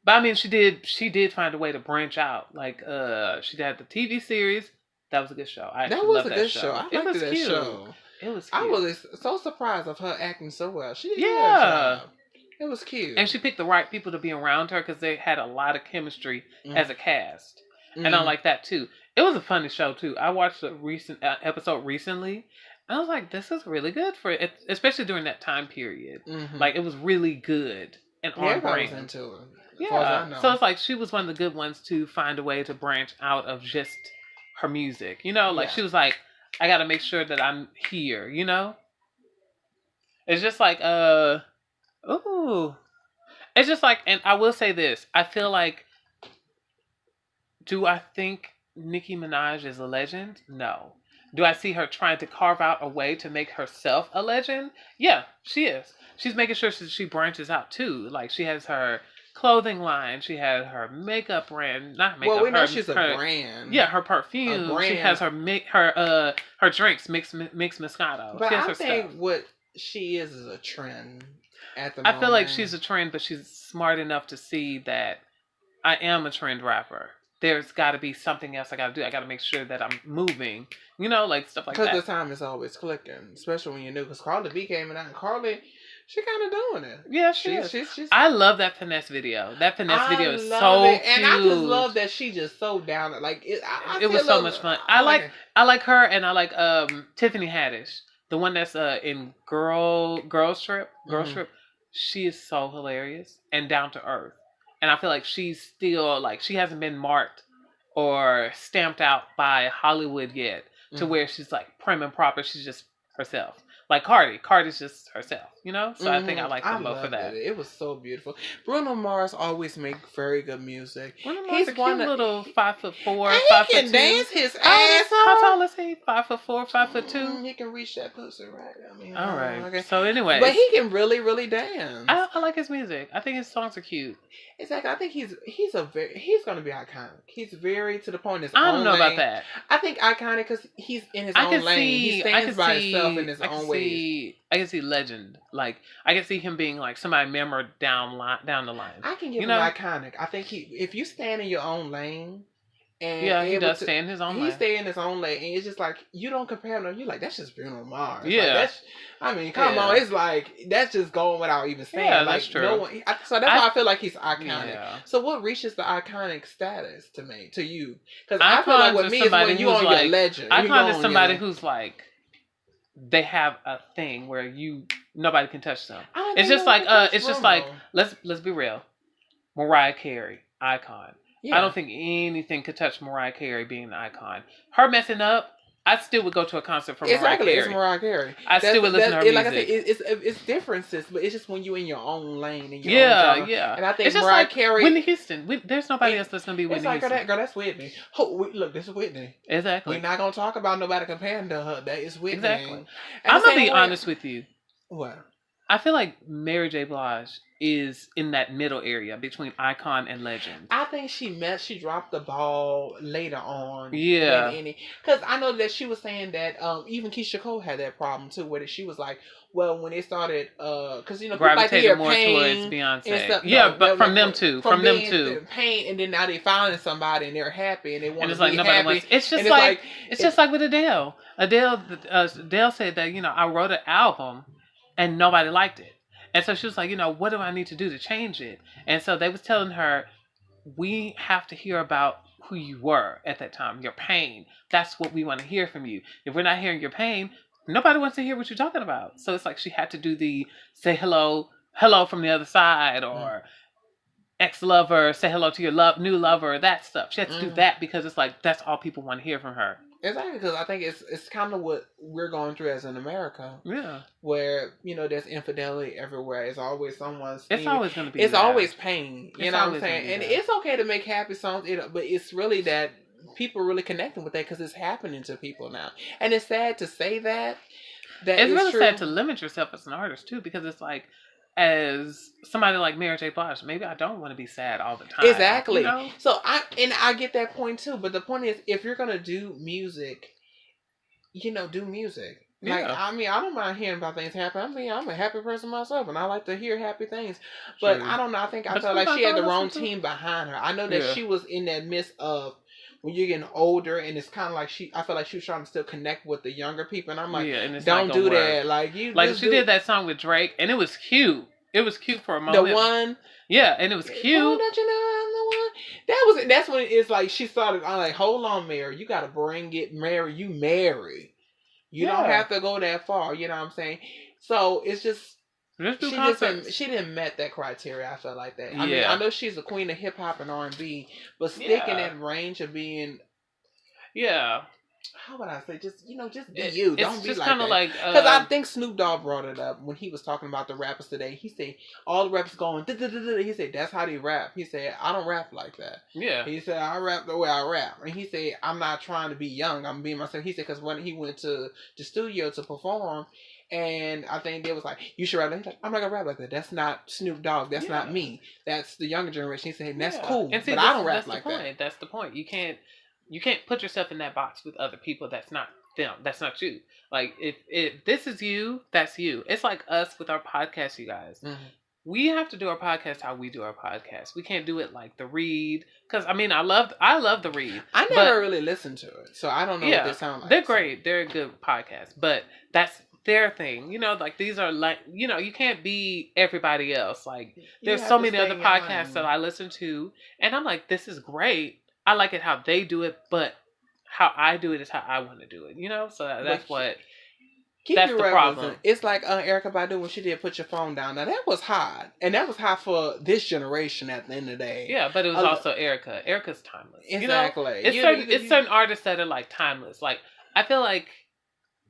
[SPEAKER 2] But I mean, she did find a way to branch out. Like, she had the TV series. That was a good show.
[SPEAKER 1] That was a good show. I liked that show.
[SPEAKER 2] It was cute.
[SPEAKER 1] I was so surprised of her acting so well. She did a good job. It was cute.
[SPEAKER 2] And she picked the right people to be around her because they had a lot of chemistry as a cast. And I like that too. It was a funny show too. I watched a recent episode recently. And I was like, this is really good for it, especially during that time period. Like, it was really good and on brand.
[SPEAKER 1] Was into it.
[SPEAKER 2] Yeah. So it's like she was one of the good ones to find a way to branch out of just her music. Like she was like, I got to make sure that I'm here, It's just like, It's just like, and I will say this. I feel like, do I think Nicki Minaj is a legend? No. Do I see her trying to carve out a way to make herself a legend? Yeah, she is. She's making sure she branches out too. Like, she has her clothing line. She has her makeup brand. Not makeup.
[SPEAKER 1] Well, we know she's a brand.
[SPEAKER 2] Yeah, her perfume. She has her drinks, mixed Moscato.
[SPEAKER 1] But I think what she is a trend at the moment.
[SPEAKER 2] I feel like she's a trend, but she's smart enough to see that I am a trend rapper. There's got to be something else I got to do. I got to make sure that I'm moving, like stuff like that.
[SPEAKER 1] Because the time is always clicking, especially when you're new. Because Carly B came out, and Carly, she kind of doing it.
[SPEAKER 2] Yeah, she's I love that Finesse video. That Finesse video is so cute.
[SPEAKER 1] And I just love that she just so down it. Like,
[SPEAKER 2] it was so much fun. I like her, and I like Tiffany Haddish, the one that's in Girl Trip. She is so hilarious and down to earth. And I feel like she's still, like, she hasn't been marked or stamped out by Hollywood yet to where she's, like, prim and proper. She's just herself. Like Cardi's just herself, So I think I like them both for that.
[SPEAKER 1] It was so beautiful. Bruno Mars always make very good music.
[SPEAKER 2] Bruno Mars is a cute little 5'4", 5'2".
[SPEAKER 1] He can dance his ass off.
[SPEAKER 2] How tall is he? 5'4", 5'2".
[SPEAKER 1] He can reach that pussy, right?
[SPEAKER 2] All right. Okay. So anyway,
[SPEAKER 1] but he can really, really dance.
[SPEAKER 2] I like his music. I think his songs are cute.
[SPEAKER 1] Exactly. I think he's going to be iconic. He's very to the point.
[SPEAKER 2] I don't know about that.
[SPEAKER 1] I think iconic because he's in his own lane. He stands by himself in his own way.
[SPEAKER 2] I can see legend. Like, I can see him being like somebody memorable down the line.
[SPEAKER 1] I can give him iconic. I think if you stand in your own lane, and
[SPEAKER 2] he does stay in his own lane.
[SPEAKER 1] He stay in his own lane, and it's just like you don't compare him. You're like, that's just Bruno Mars.
[SPEAKER 2] Yeah,
[SPEAKER 1] come on. It's like that's just going without even saying.
[SPEAKER 2] Yeah,
[SPEAKER 1] like,
[SPEAKER 2] that's true.
[SPEAKER 1] So that's why I feel like he's iconic.
[SPEAKER 2] Yeah.
[SPEAKER 1] So what reaches the iconic status to you? Because I feel like with me is when you on your legend.
[SPEAKER 2] Icon is somebody who's like, they have a thing where nobody can touch them. It's just like let's be real. Mariah Carey, icon. Yeah. I don't think anything could touch Mariah Carey being an icon. Her messing up, I still would go to a concert for
[SPEAKER 1] Exactly,
[SPEAKER 2] Mariah
[SPEAKER 1] it's
[SPEAKER 2] Carey.
[SPEAKER 1] Mariah Carey.
[SPEAKER 2] I still would listen to her music.
[SPEAKER 1] Like I said, it's differences, but it's just when you in your own lane and your own
[SPEAKER 2] Yeah,
[SPEAKER 1] genre.
[SPEAKER 2] yeah.
[SPEAKER 1] And I think
[SPEAKER 2] It's just
[SPEAKER 1] Mariah
[SPEAKER 2] like
[SPEAKER 1] Carey.
[SPEAKER 2] Whitney Houston. There's nobody else that's gonna be Whitney
[SPEAKER 1] It's like,
[SPEAKER 2] Houston.
[SPEAKER 1] girl, that's Whitney. Oh, look, this is Whitney.
[SPEAKER 2] Exactly.
[SPEAKER 1] We're not gonna talk about nobody comparing to her. That is Whitney.
[SPEAKER 2] Exactly.
[SPEAKER 1] And
[SPEAKER 2] I'm
[SPEAKER 1] the
[SPEAKER 2] gonna
[SPEAKER 1] same
[SPEAKER 2] be
[SPEAKER 1] way-
[SPEAKER 2] honest with you.
[SPEAKER 1] What?
[SPEAKER 2] I feel like Mary J. Blige is in that middle area between icon and legend.
[SPEAKER 1] I think she dropped the ball later on.
[SPEAKER 2] Yeah.
[SPEAKER 1] Because I know that she was saying that even Keisha Cole had that problem too, where she was like, well, when it started, because people like to hear
[SPEAKER 2] more
[SPEAKER 1] Pain
[SPEAKER 2] towards Beyonce.
[SPEAKER 1] and stuff.
[SPEAKER 2] Yeah,
[SPEAKER 1] No,
[SPEAKER 2] but from them
[SPEAKER 1] like,
[SPEAKER 2] too.
[SPEAKER 1] From
[SPEAKER 2] them
[SPEAKER 1] being
[SPEAKER 2] too.
[SPEAKER 1] Pain, and then now they finding somebody and they're happy and they want
[SPEAKER 2] And
[SPEAKER 1] to
[SPEAKER 2] it's
[SPEAKER 1] be
[SPEAKER 2] like nobody
[SPEAKER 1] happy.
[SPEAKER 2] wants. It's just
[SPEAKER 1] And
[SPEAKER 2] like it's just like with Adele. Adele said that I wrote an album and nobody liked it, and so she was like, what do I need to do to change it? And so they was telling her, we have to hear about who you were at that time, your pain. That's what we want to hear from you. If we're not hearing your pain, nobody wants to hear what you're talking about. So it's like she had to do the say hello from the other side, or ex-lover, say hello to your new lover, that stuff. She had to do that because it's like that's all people want to hear from her.
[SPEAKER 1] Exactly, because I think it's kind of what we're going through as in America.
[SPEAKER 2] Yeah.
[SPEAKER 1] Where, there's infidelity everywhere. It's always someone's...
[SPEAKER 2] It's always going to be
[SPEAKER 1] It's
[SPEAKER 2] that.
[SPEAKER 1] always pain. You
[SPEAKER 2] It's
[SPEAKER 1] know what I'm
[SPEAKER 2] always gonna
[SPEAKER 1] saying?
[SPEAKER 2] be
[SPEAKER 1] And
[SPEAKER 2] that.
[SPEAKER 1] it's okay to make happy songs, but it's really that people really connecting with that because it's happening to people now. And it's sad to say that.
[SPEAKER 2] It's really
[SPEAKER 1] true.
[SPEAKER 2] sad to limit yourself as an artist, too, because it's like, as somebody like Mary J. Blige, maybe I don't want to be sad all the time.
[SPEAKER 1] Exactly. So I get that point, too. But the point is, if you're going to do music... do music. Like,
[SPEAKER 2] Yeah.
[SPEAKER 1] I don't mind hearing about things happening. I'm a happy person myself, and I like to hear happy things. But
[SPEAKER 2] True.
[SPEAKER 1] I don't know. I
[SPEAKER 2] But
[SPEAKER 1] felt like she had the wrong
[SPEAKER 2] listen to-
[SPEAKER 1] team behind her. I know that
[SPEAKER 2] Yeah.
[SPEAKER 1] she was in that midst of when you're getting older, and it's kind of like I feel like she was trying to still connect with the younger people, and I'm like,
[SPEAKER 2] and it's
[SPEAKER 1] don't
[SPEAKER 2] not
[SPEAKER 1] do
[SPEAKER 2] gonna work.
[SPEAKER 1] that. Like
[SPEAKER 2] She did that song with Drake, and it was cute. It was cute for a moment.
[SPEAKER 1] The one.
[SPEAKER 2] Yeah, and it was cute.
[SPEAKER 1] Oh, don't you know I'm the one? That's when it's like she started. I'm like, hold on, Mary. You got to bring it, Mary. You marry. You don't have to go that far. You know what I'm saying? So it's just she didn't met that criteria. I felt like that. I mean, I know she's a queen of hip hop and R&B, but sticking that range of being, how would I say? Just just be you. Don't be like that.
[SPEAKER 2] Like
[SPEAKER 1] because I think Snoop Dogg brought it up when he was talking about the rappers today. He said all the rappers going. He said that's how they rap. He said I don't rap like that.
[SPEAKER 2] Yeah.
[SPEAKER 1] He said I rap the way I rap, and he said I'm not trying to be young. I'm being myself. He said because when he went to the studio to perform. And I think they was like, you should rap like that. I'm not gonna rap like that. That's not Snoop Dogg. That's not me. That's the younger generation. He said, that's cool.
[SPEAKER 2] And see,
[SPEAKER 1] but I don't rap like that.
[SPEAKER 2] That's the point. You can't put yourself in that box with other people. That's not them. That's not you. Like if this is you, that's you. It's like us with our podcast, you guys. Mm-hmm. We have to do our podcast how we do our podcast. We can't do it like the Read. Because I love the Read.
[SPEAKER 1] I never really listened to it, so I don't know what they sound like.
[SPEAKER 2] They're great. They're a good podcast, but that's their thing. Like these are like you can't be everybody else. Like there's so many other podcasts that I listen to, and I'm like, this is great. I like it how they do it, but how I do it is how I want to do it. So that's what. That's the problem.
[SPEAKER 1] It's like Erykah Badu when she did Put Your Phone Down. Now that was hot, and that was hot for this generation. At the end of the day,
[SPEAKER 2] yeah, but it was also Erykah. Erykah's timeless.
[SPEAKER 1] Exactly.
[SPEAKER 2] It's certain artists that are like timeless. Like I feel like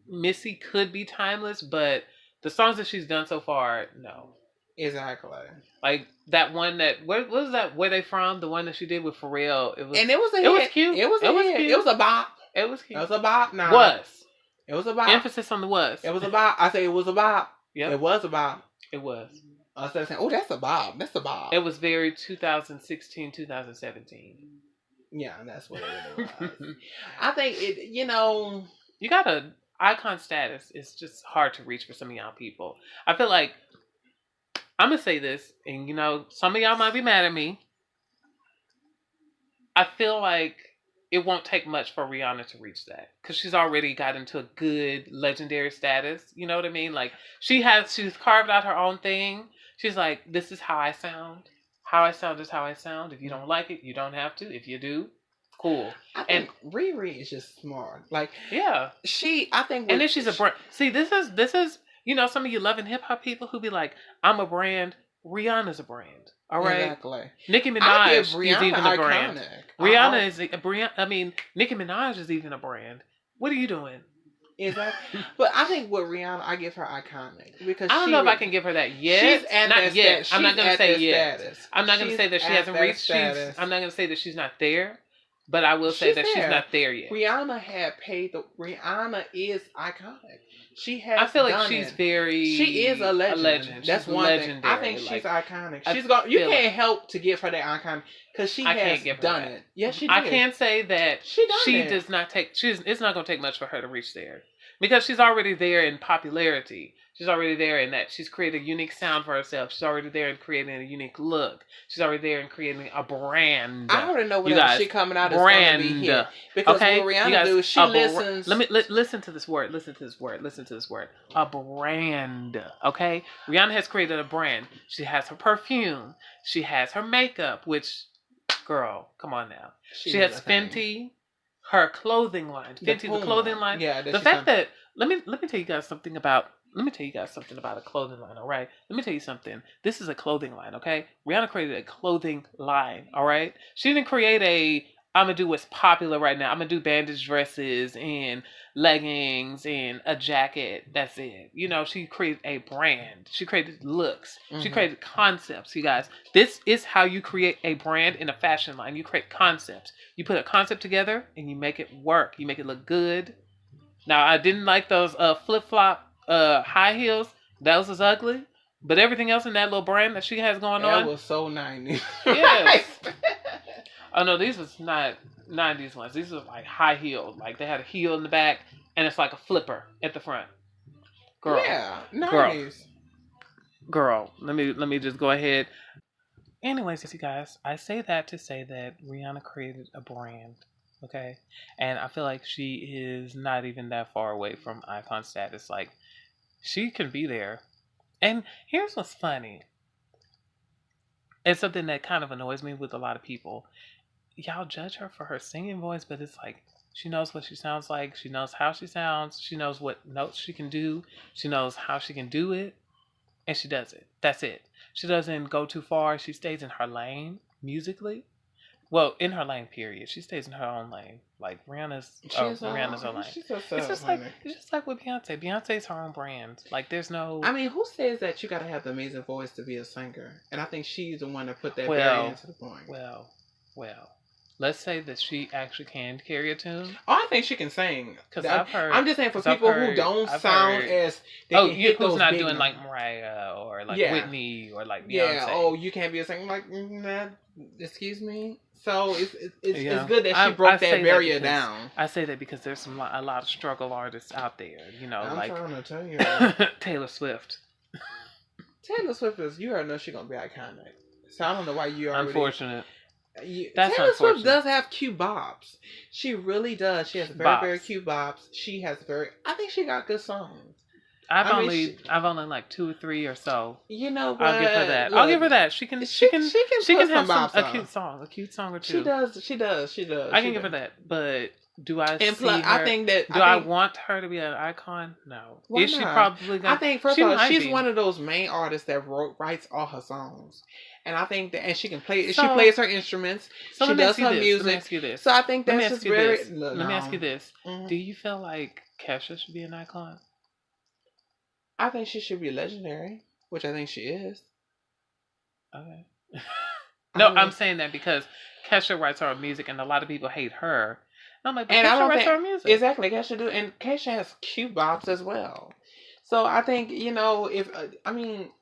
[SPEAKER 2] Missy could be timeless, but the songs that she's done so far, no.
[SPEAKER 1] Exactly.
[SPEAKER 2] Like that one where was that? Where they from? The one that she did with Pharrell. It was cute.
[SPEAKER 1] It was a
[SPEAKER 2] cute.
[SPEAKER 1] It was a bop.
[SPEAKER 2] It was cute.
[SPEAKER 1] It was a bop. Now it was a bop.
[SPEAKER 2] Emphasis on the was.
[SPEAKER 1] It was a bop. I say it was a bop.
[SPEAKER 2] Yeah.
[SPEAKER 1] It was a bop.
[SPEAKER 2] It was.
[SPEAKER 1] I started saying, "Oh, that's a bop. That's a bop."
[SPEAKER 2] It was very 2016, 2017.
[SPEAKER 1] Yeah, that's what it really was. I think it.
[SPEAKER 2] You got a icon status. It's just hard to reach for some of y'all people. I feel like I'm gonna say this, and some of y'all might be mad at me. I feel like it won't take much for Rihanna to reach that because she's already got into a good legendary status. You know what I mean? Like she's carved out her own thing. She's like, this is how I sound. How I sound is how I sound. If you don't like it, you don't have to. If you do, cool.
[SPEAKER 1] I think Riri is just smart. Like
[SPEAKER 2] yeah,
[SPEAKER 1] I think,
[SPEAKER 2] and then she's a brand. See, this is some of you loving hip hop people who be like, I'm a brand. Rihanna's a brand. All right.
[SPEAKER 1] Exactly.
[SPEAKER 2] Nicki Minaj is even a brand.
[SPEAKER 1] Iconic.
[SPEAKER 2] Rihanna is a brand. I mean, Nicki Minaj is even a brand. What are you doing?
[SPEAKER 1] Exactly. But I think with Rihanna, I give her iconic because
[SPEAKER 2] I don't know if I can give her that yet.
[SPEAKER 1] She's at
[SPEAKER 2] not
[SPEAKER 1] that
[SPEAKER 2] yet.
[SPEAKER 1] She's
[SPEAKER 2] I'm not gonna
[SPEAKER 1] at
[SPEAKER 2] say
[SPEAKER 1] that
[SPEAKER 2] yet.
[SPEAKER 1] status.
[SPEAKER 2] I'm not gonna
[SPEAKER 1] She's
[SPEAKER 2] say that she
[SPEAKER 1] at
[SPEAKER 2] hasn't
[SPEAKER 1] that
[SPEAKER 2] reached.
[SPEAKER 1] status.
[SPEAKER 2] I'm not gonna say that she's not there, but I will say that she's not there yet.
[SPEAKER 1] Rihanna had paid the. Rihanna is iconic. She has.
[SPEAKER 2] I feel like
[SPEAKER 1] done
[SPEAKER 2] she's
[SPEAKER 1] it.
[SPEAKER 2] very.
[SPEAKER 1] She is a legend. That's
[SPEAKER 2] She's
[SPEAKER 1] one
[SPEAKER 2] legendary.
[SPEAKER 1] thing. I think she's
[SPEAKER 2] like,
[SPEAKER 1] iconic. She's got. You can't help to give her that icon because she has done it. Yes, she did.
[SPEAKER 2] I can't say that she does not take. It's not going to take much for her to reach there because she's already there in popularity. She's already there in that she's created a unique sound for herself. She's already there in creating a unique look. She's already there in creating a brand.
[SPEAKER 1] I already know whatever she coming out is going to be here. Because what Rihanna do, she listens.
[SPEAKER 2] Listen to this word. Listen to this word. Listen to this word. A brand. Okay? Rihanna has created a brand. She has her perfume. She has her makeup, which, girl, come on now. She has Fenty. Her clothing line. Fenty, the clothing line. Yeah, the fact that let me tell you guys something about a clothing line, all right? Let me tell you something. This is a clothing line, okay? Rihanna created a clothing line, all right? She didn't create I'm going to do what's popular right now. I'm going to do bandage dresses and leggings and a jacket. That's it. You know, she created a brand. She created looks. Mm-hmm. She created concepts, you guys. This is how you create a brand in a fashion line. You create concepts. You put a concept together and you make it work. You make it look good. Now, I didn't like those flip-flop high heels. Those was ugly. But everything else in that little brand that she has going on.
[SPEAKER 1] That was so 90s.
[SPEAKER 2] Yes. Oh, no, these was not 90s ones. These were like high heeled. Like they had a heel in the back and it's like a flipper at the front. Girl.
[SPEAKER 1] Yeah, 90s.
[SPEAKER 2] Girl, let me just go ahead. Anyways, you guys, I say that to say that Rihanna created a brand. Okay? And I feel like she is not even that far away from icon status. Like, she can be there. And here's what's funny. It's something that kind of annoys me with a lot of people. Y'all judge her for her singing voice, but it's like, she knows what she sounds like. She knows how she sounds. She knows what notes she can do. She knows how she can do it. And she does it. That's it. She doesn't go too far. She stays in her lane musically. Well, in her lane, period. She stays in her own lane. Like Rihanna's her lane. It's just like with Beyonce. Beyonce's her own brand. Like there's no.
[SPEAKER 1] I mean, who says that you gotta have the amazing voice to be a singer? And I think she's the one that put that barrier into the point.
[SPEAKER 2] Well. Let's say that she actually can carry a tune.
[SPEAKER 1] Oh, I think she can sing.
[SPEAKER 2] Because I've heard.
[SPEAKER 1] I'm just saying for people who don't sound as.
[SPEAKER 2] Who's not doing like Mariah or like Whitney or like Beyonce. Yeah.
[SPEAKER 1] Oh, you can't be a singer like that. Excuse me. So it's good that she broke that barrier down.
[SPEAKER 2] I say that because there's a lot of struggle artists out there. You know,
[SPEAKER 1] I'm
[SPEAKER 2] like
[SPEAKER 1] trying to tell you.
[SPEAKER 2] Taylor Swift.
[SPEAKER 1] Taylor Swift is. You already know she's gonna be iconic. So I don't know why you already.
[SPEAKER 2] Unfortunate.
[SPEAKER 1] Taylor Swift does have cute bops. She really does. She has very cute bops. She has I think she got good songs.
[SPEAKER 2] I've only like 2 or 3 or so.
[SPEAKER 1] You know what?
[SPEAKER 2] I'll give her that. I'll give her that. She can have a cute song or two.
[SPEAKER 1] She does.
[SPEAKER 2] I can give her that. But do I I want her to be an icon? No.
[SPEAKER 1] Why
[SPEAKER 2] Is
[SPEAKER 1] not?
[SPEAKER 2] She probably gonna?
[SPEAKER 1] I think first of all, she's one of those main artists that writes all her songs. And I think that, and she can play. She plays her instruments.
[SPEAKER 2] So
[SPEAKER 1] she does her music.
[SPEAKER 2] Let me ask you this.
[SPEAKER 1] So I think that's just very.
[SPEAKER 2] Let me ask you this. Mm-hmm. Do you feel like Kesha should be an icon?
[SPEAKER 1] I think she should be legendary, which I think she is.
[SPEAKER 2] Okay. I'm saying that because Kesha writes her music, and a lot of people hate her. And I'm like, Kesha writes her music.
[SPEAKER 1] Exactly, Kesha do, and Kesha has cute bops as well. So I think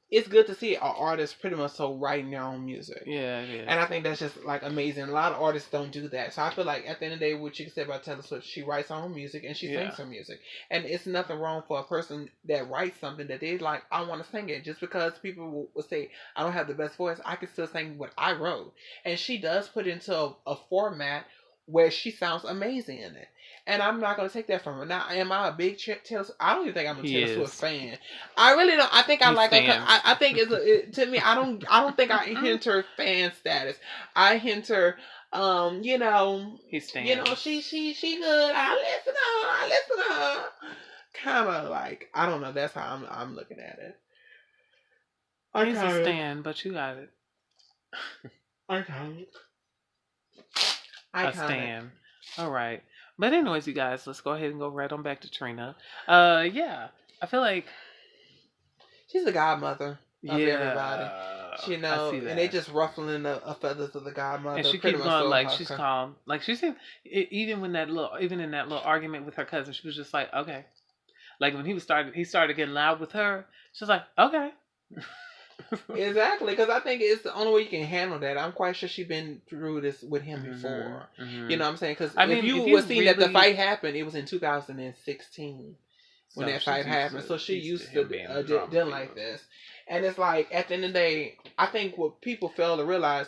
[SPEAKER 1] it's good to see an artist pretty much writing their own music.
[SPEAKER 2] Yeah, it is.
[SPEAKER 1] And I think that's just like amazing. A lot of artists don't do that. So I feel like at the end of the day, what you can say about Taylor Swift, she writes her own music and she sings her music. And it's nothing wrong for a person that writes something that they like, I want to sing it. Just because people will say, I don't have the best voice, I can still sing what I wrote. And she does put it into a format where she sounds amazing in it. And I'm not going to take that from her. Now, am I a big Taylor Swift? I don't even think I'm a Taylor Swift fan. I really don't. I think I like her. I think to me, I don't think I enter fan status. I enter,
[SPEAKER 2] he stands.
[SPEAKER 1] She good. I listen to her. Kind of like, I don't know. That's how I'm looking at it.
[SPEAKER 2] He's a stan, but you got it.
[SPEAKER 1] Iconic.
[SPEAKER 2] A stan. All right. But anyways, you guys, let's go ahead and go right on back to Trina. Yeah, I feel like
[SPEAKER 1] She's the godmother of everybody.
[SPEAKER 2] yeah,
[SPEAKER 1] You
[SPEAKER 2] I
[SPEAKER 1] know,
[SPEAKER 2] see
[SPEAKER 1] and they
[SPEAKER 2] that.
[SPEAKER 1] just ruffling the feathers of the godmother.
[SPEAKER 2] And she
[SPEAKER 1] Pretty
[SPEAKER 2] keeps
[SPEAKER 1] much
[SPEAKER 2] going
[SPEAKER 1] so
[SPEAKER 2] like
[SPEAKER 1] her.
[SPEAKER 2] she's calm, like she seemed even when that little, even in that little argument with her cousin, she was just like, okay. Like when he started getting loud with her. She's like, okay.
[SPEAKER 1] Exactly, because I think it's the only way you can handle that. I'm quite sure she's been through this with him before.
[SPEAKER 2] Mm-hmm.
[SPEAKER 1] You know what I'm saying? Because
[SPEAKER 2] I mean,
[SPEAKER 1] if you
[SPEAKER 2] if
[SPEAKER 1] were
[SPEAKER 2] you
[SPEAKER 1] seeing that the
[SPEAKER 2] really-
[SPEAKER 1] fight happened, it was in 2016 when
[SPEAKER 2] So
[SPEAKER 1] that
[SPEAKER 2] she's
[SPEAKER 1] fight
[SPEAKER 2] used
[SPEAKER 1] happened.
[SPEAKER 2] to-
[SPEAKER 1] So she
[SPEAKER 2] used
[SPEAKER 1] used
[SPEAKER 2] to
[SPEAKER 1] to
[SPEAKER 2] him being a drama
[SPEAKER 1] dealing
[SPEAKER 2] queen.
[SPEAKER 1] like this. And it's like, at the end of the day, I think what people fail to realize,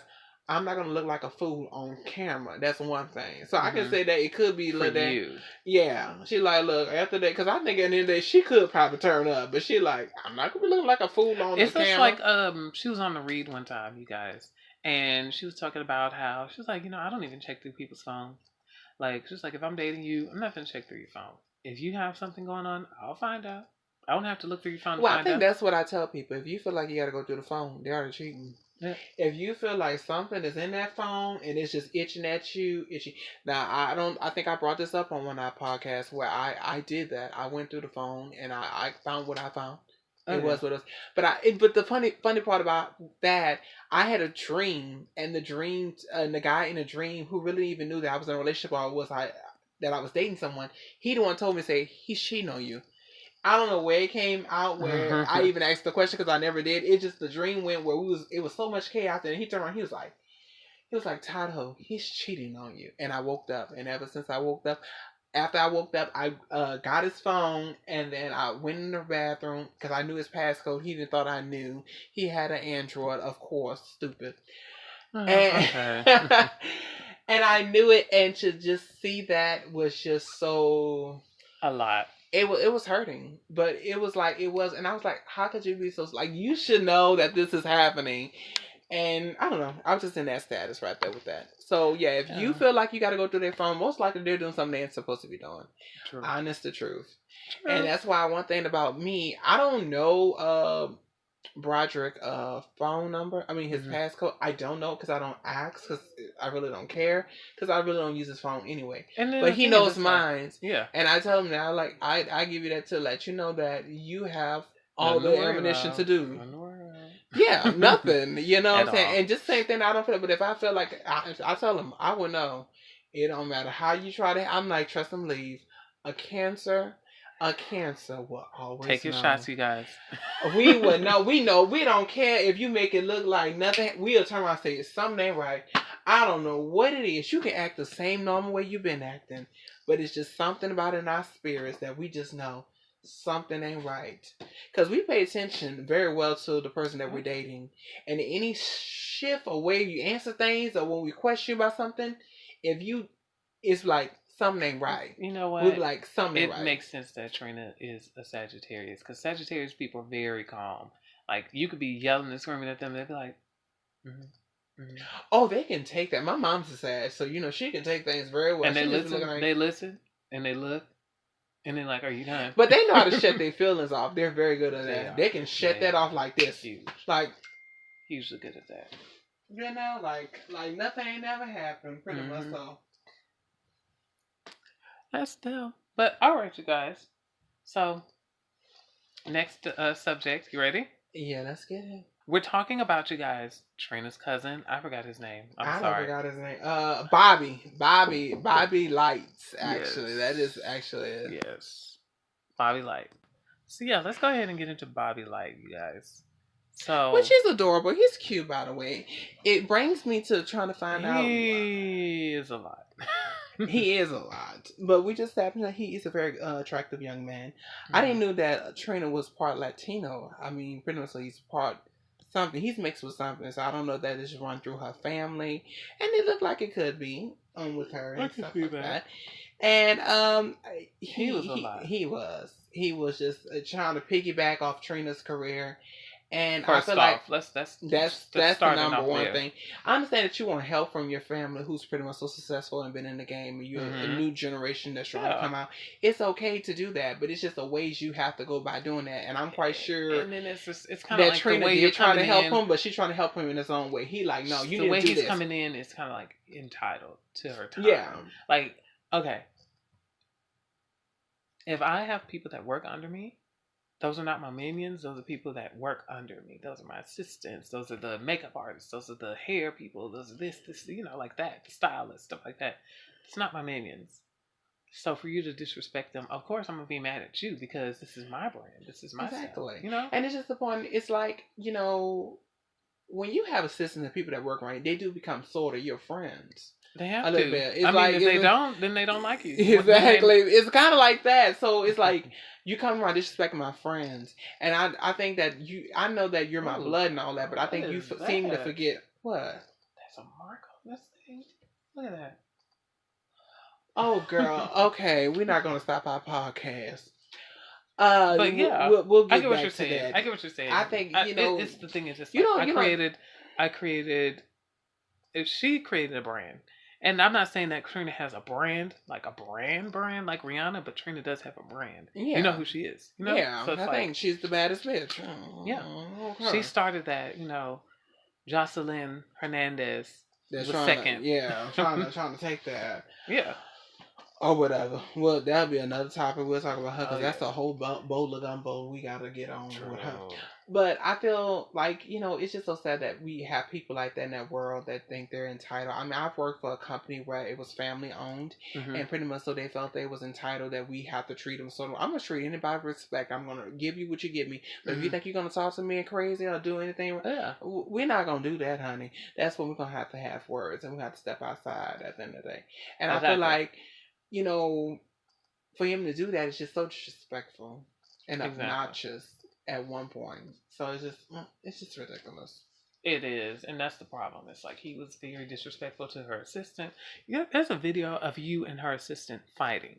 [SPEAKER 1] I'm not going to look like a fool on camera. That's one thing. So I can say that it could be
[SPEAKER 2] for
[SPEAKER 1] like that.
[SPEAKER 2] you.
[SPEAKER 1] Yeah. She like, look, after that, because I think at the end of the day, she could probably turn up. But she like, I'm not going to be looking like a fool on
[SPEAKER 2] It's
[SPEAKER 1] the
[SPEAKER 2] just
[SPEAKER 1] camera.
[SPEAKER 2] like she was on the read one time, you guys, and she was talking about how she was like, I don't even check through people's phones. Like she's like, if I'm dating you, I'm not gonna check through your phone. If you have something going on, I'll find out. I don't have to look through your phone to
[SPEAKER 1] Well, I
[SPEAKER 2] find
[SPEAKER 1] think
[SPEAKER 2] out.
[SPEAKER 1] that's what I tell people. If you feel like you got to go through the phone, they're already cheating.
[SPEAKER 2] Yeah.
[SPEAKER 1] If you feel like something is in that phone and it's just itching at you, itchy. Now I think I brought this up on one of our podcasts where I did that. I went through the phone and I found what I found. It was what it was. But the funny part about that, I had a dream, and the dream, and the guy in the dream who really even knew that I was in a relationship or that I was dating someone, he the one told me, say, he's cheating on you. I don't know where it came out, where I even asked the question because I never did. It just, the dream went where it was so much chaos, and he turned around, he was like, Todd, he's cheating on you. And I woke up, and ever since I woke up, after I woke up, I got his phone, and then I went in the bathroom because I knew his passcode. He didn't thought I knew. He had an Android, of course, stupid. And, and I knew it, and to just see that was just so
[SPEAKER 2] a lot.
[SPEAKER 1] It was hurting, but it was like, and I was like, how could you be so, like, you should know that this is happening. And I don't know, I was just in that status right there with that. So yeah, if you feel like you got to go through their phone, most likely they're doing something they ain't supposed to be doing. True. Honest to truth. True. And that's why one thing about me, I don't know Broderick phone number. I mean his passcode. I don't know because I don't ask, because I really don't care, because I really don't use his phone anyway. But he knows mine.
[SPEAKER 2] Yeah.
[SPEAKER 1] And I tell him now, like, I give you that to let you know that you have all the ammunition to do. Yeah, nothing. You know what I'm saying? And just same thing, I don't feel, but if I feel like, I tell him, I will know. It don't matter how you try to, I'm like, trust him, leave. A cancer will always
[SPEAKER 2] take your shots, you guys.
[SPEAKER 1] We would know. We know. We don't care if you make it look like nothing. We'll turn around and say, something ain't right. I don't know what it is. You can act the same normal way you've been acting, but it's just something about it in our spirits that we just know something ain't right. Because we pay attention very well to the person that we're dating. And any shift or way you answer things, or when we question you about something, it's like, something ain't right.
[SPEAKER 2] You know what?
[SPEAKER 1] We're like, something ain't right.
[SPEAKER 2] It makes sense that Trina is a Sagittarius, because Sagittarius people are very calm. Like, you could be yelling and screaming at them, they'd be like,
[SPEAKER 1] Oh, they can take that. My mom's a Sag, so she can take things very well.
[SPEAKER 2] And they listen, and they look, and they're like, are you done?
[SPEAKER 1] But they know how to shut their feelings off. They're very good at that. They can shut that off like this.
[SPEAKER 2] Huge.
[SPEAKER 1] Like,
[SPEAKER 2] hugely good at that.
[SPEAKER 1] Like nothing ain't ever happened, pretty much so.
[SPEAKER 2] That's still. But all right, you guys. So, next subject. You ready?
[SPEAKER 1] Yeah, let's get it.
[SPEAKER 2] We're talking about, you guys, Trina's cousin. I forgot his name. I'm sorry.
[SPEAKER 1] I forgot his name. Bobby Lights. Actually, that is actually it.
[SPEAKER 2] Yes, Bobby Light. So yeah, let's go ahead and get into Bobby Light, you guys. So,
[SPEAKER 1] which is adorable. He's cute, by the way. It brings me to trying to find out.
[SPEAKER 2] He is a lot.
[SPEAKER 1] He is a lot, but we just happen that he is a very attractive young man. I didn't know that Trina was part Latino. I mean, pretty much he's part something. He's mixed with something, so I don't know if that is run through her family, and it looked like it could be with her and stuff like that. And he was a lot. He was just trying to piggyback off Trina's career. And
[SPEAKER 2] first
[SPEAKER 1] I feel
[SPEAKER 2] off,
[SPEAKER 1] like
[SPEAKER 2] that's
[SPEAKER 1] the number one thing. I understand that you want help from your family who's pretty much so successful and been in the game, and you're a new generation that's trying to come out. It's okay to do that, but it's just the ways you have to go by doing that. And I'm quite sure
[SPEAKER 2] and then it's kind of like
[SPEAKER 1] Trina
[SPEAKER 2] the way
[SPEAKER 1] did try to help him, but she's trying to help him in his own way. He like, no, you need to do this.
[SPEAKER 2] The way he's coming in is kind of like entitled to her time.
[SPEAKER 1] Yeah.
[SPEAKER 2] Like, okay, If I have people that work under me, those are not my minions. Those are people that work under me. Those are my assistants. Those are the makeup artists. Those are the hair people. Those are this, like that. The stylists, stuff like that. It's not my minions. So for you to disrespect them, of course I'm gonna be mad at you because this is my brand. This is my
[SPEAKER 1] Exactly.
[SPEAKER 2] style.
[SPEAKER 1] And it's just the point. It's like, when you have assistants and people that work right, they do become sort of your friends.
[SPEAKER 2] They have
[SPEAKER 1] a
[SPEAKER 2] to.
[SPEAKER 1] little bit. It's
[SPEAKER 2] I
[SPEAKER 1] like,
[SPEAKER 2] mean, if they don't, then they don't like you.
[SPEAKER 1] Exactly. It's kind of like that. So it's like you come around disrespecting my friends, and I think that I know that you're my blood and all that, but I think you seem to forget what.
[SPEAKER 2] That's a mark on this thing. Look at that.
[SPEAKER 1] Oh, girl. Okay, we're not gonna stop our podcast.
[SPEAKER 2] But yeah,
[SPEAKER 1] we'll get
[SPEAKER 2] I get what
[SPEAKER 1] back
[SPEAKER 2] you're
[SPEAKER 1] to
[SPEAKER 2] saying.
[SPEAKER 1] that.
[SPEAKER 2] I get what you're saying.
[SPEAKER 1] I think
[SPEAKER 2] it's the thing is just like, I created. If she created a brand, and I'm not saying that Trina has a brand like like Rihanna, but Trina does have a brand.
[SPEAKER 1] Yeah,
[SPEAKER 2] you know who she is.
[SPEAKER 1] Yeah,
[SPEAKER 2] so it's
[SPEAKER 1] I think she's the baddest bitch.
[SPEAKER 2] Yeah, she started that. Jocelyn Hernandez was second.
[SPEAKER 1] Trying to take that.
[SPEAKER 2] Yeah.
[SPEAKER 1] Or whatever. Well, that'll be another topic. We'll talk about her because that's a whole bowl of gumbo we gotta get on with her. But I feel like, it's just so sad that we have people like that in that world that think they're entitled. I mean, I've worked for a company where it was family owned, and pretty much so they felt they was entitled, that we have to treat them. So I'm gonna treat anybody with respect. I'm gonna give you what you give me. But if you think you're gonna talk to me crazy or do anything, we're not gonna do that, honey. That's when we're gonna have words, and we have to step outside at the end of the day. And I feel like, for him to do that, it's just so disrespectful and obnoxious at one point. So it's just ridiculous.
[SPEAKER 2] It is, and that's the problem. It's like he was very disrespectful to her assistant. There's a video of you and her assistant fighting.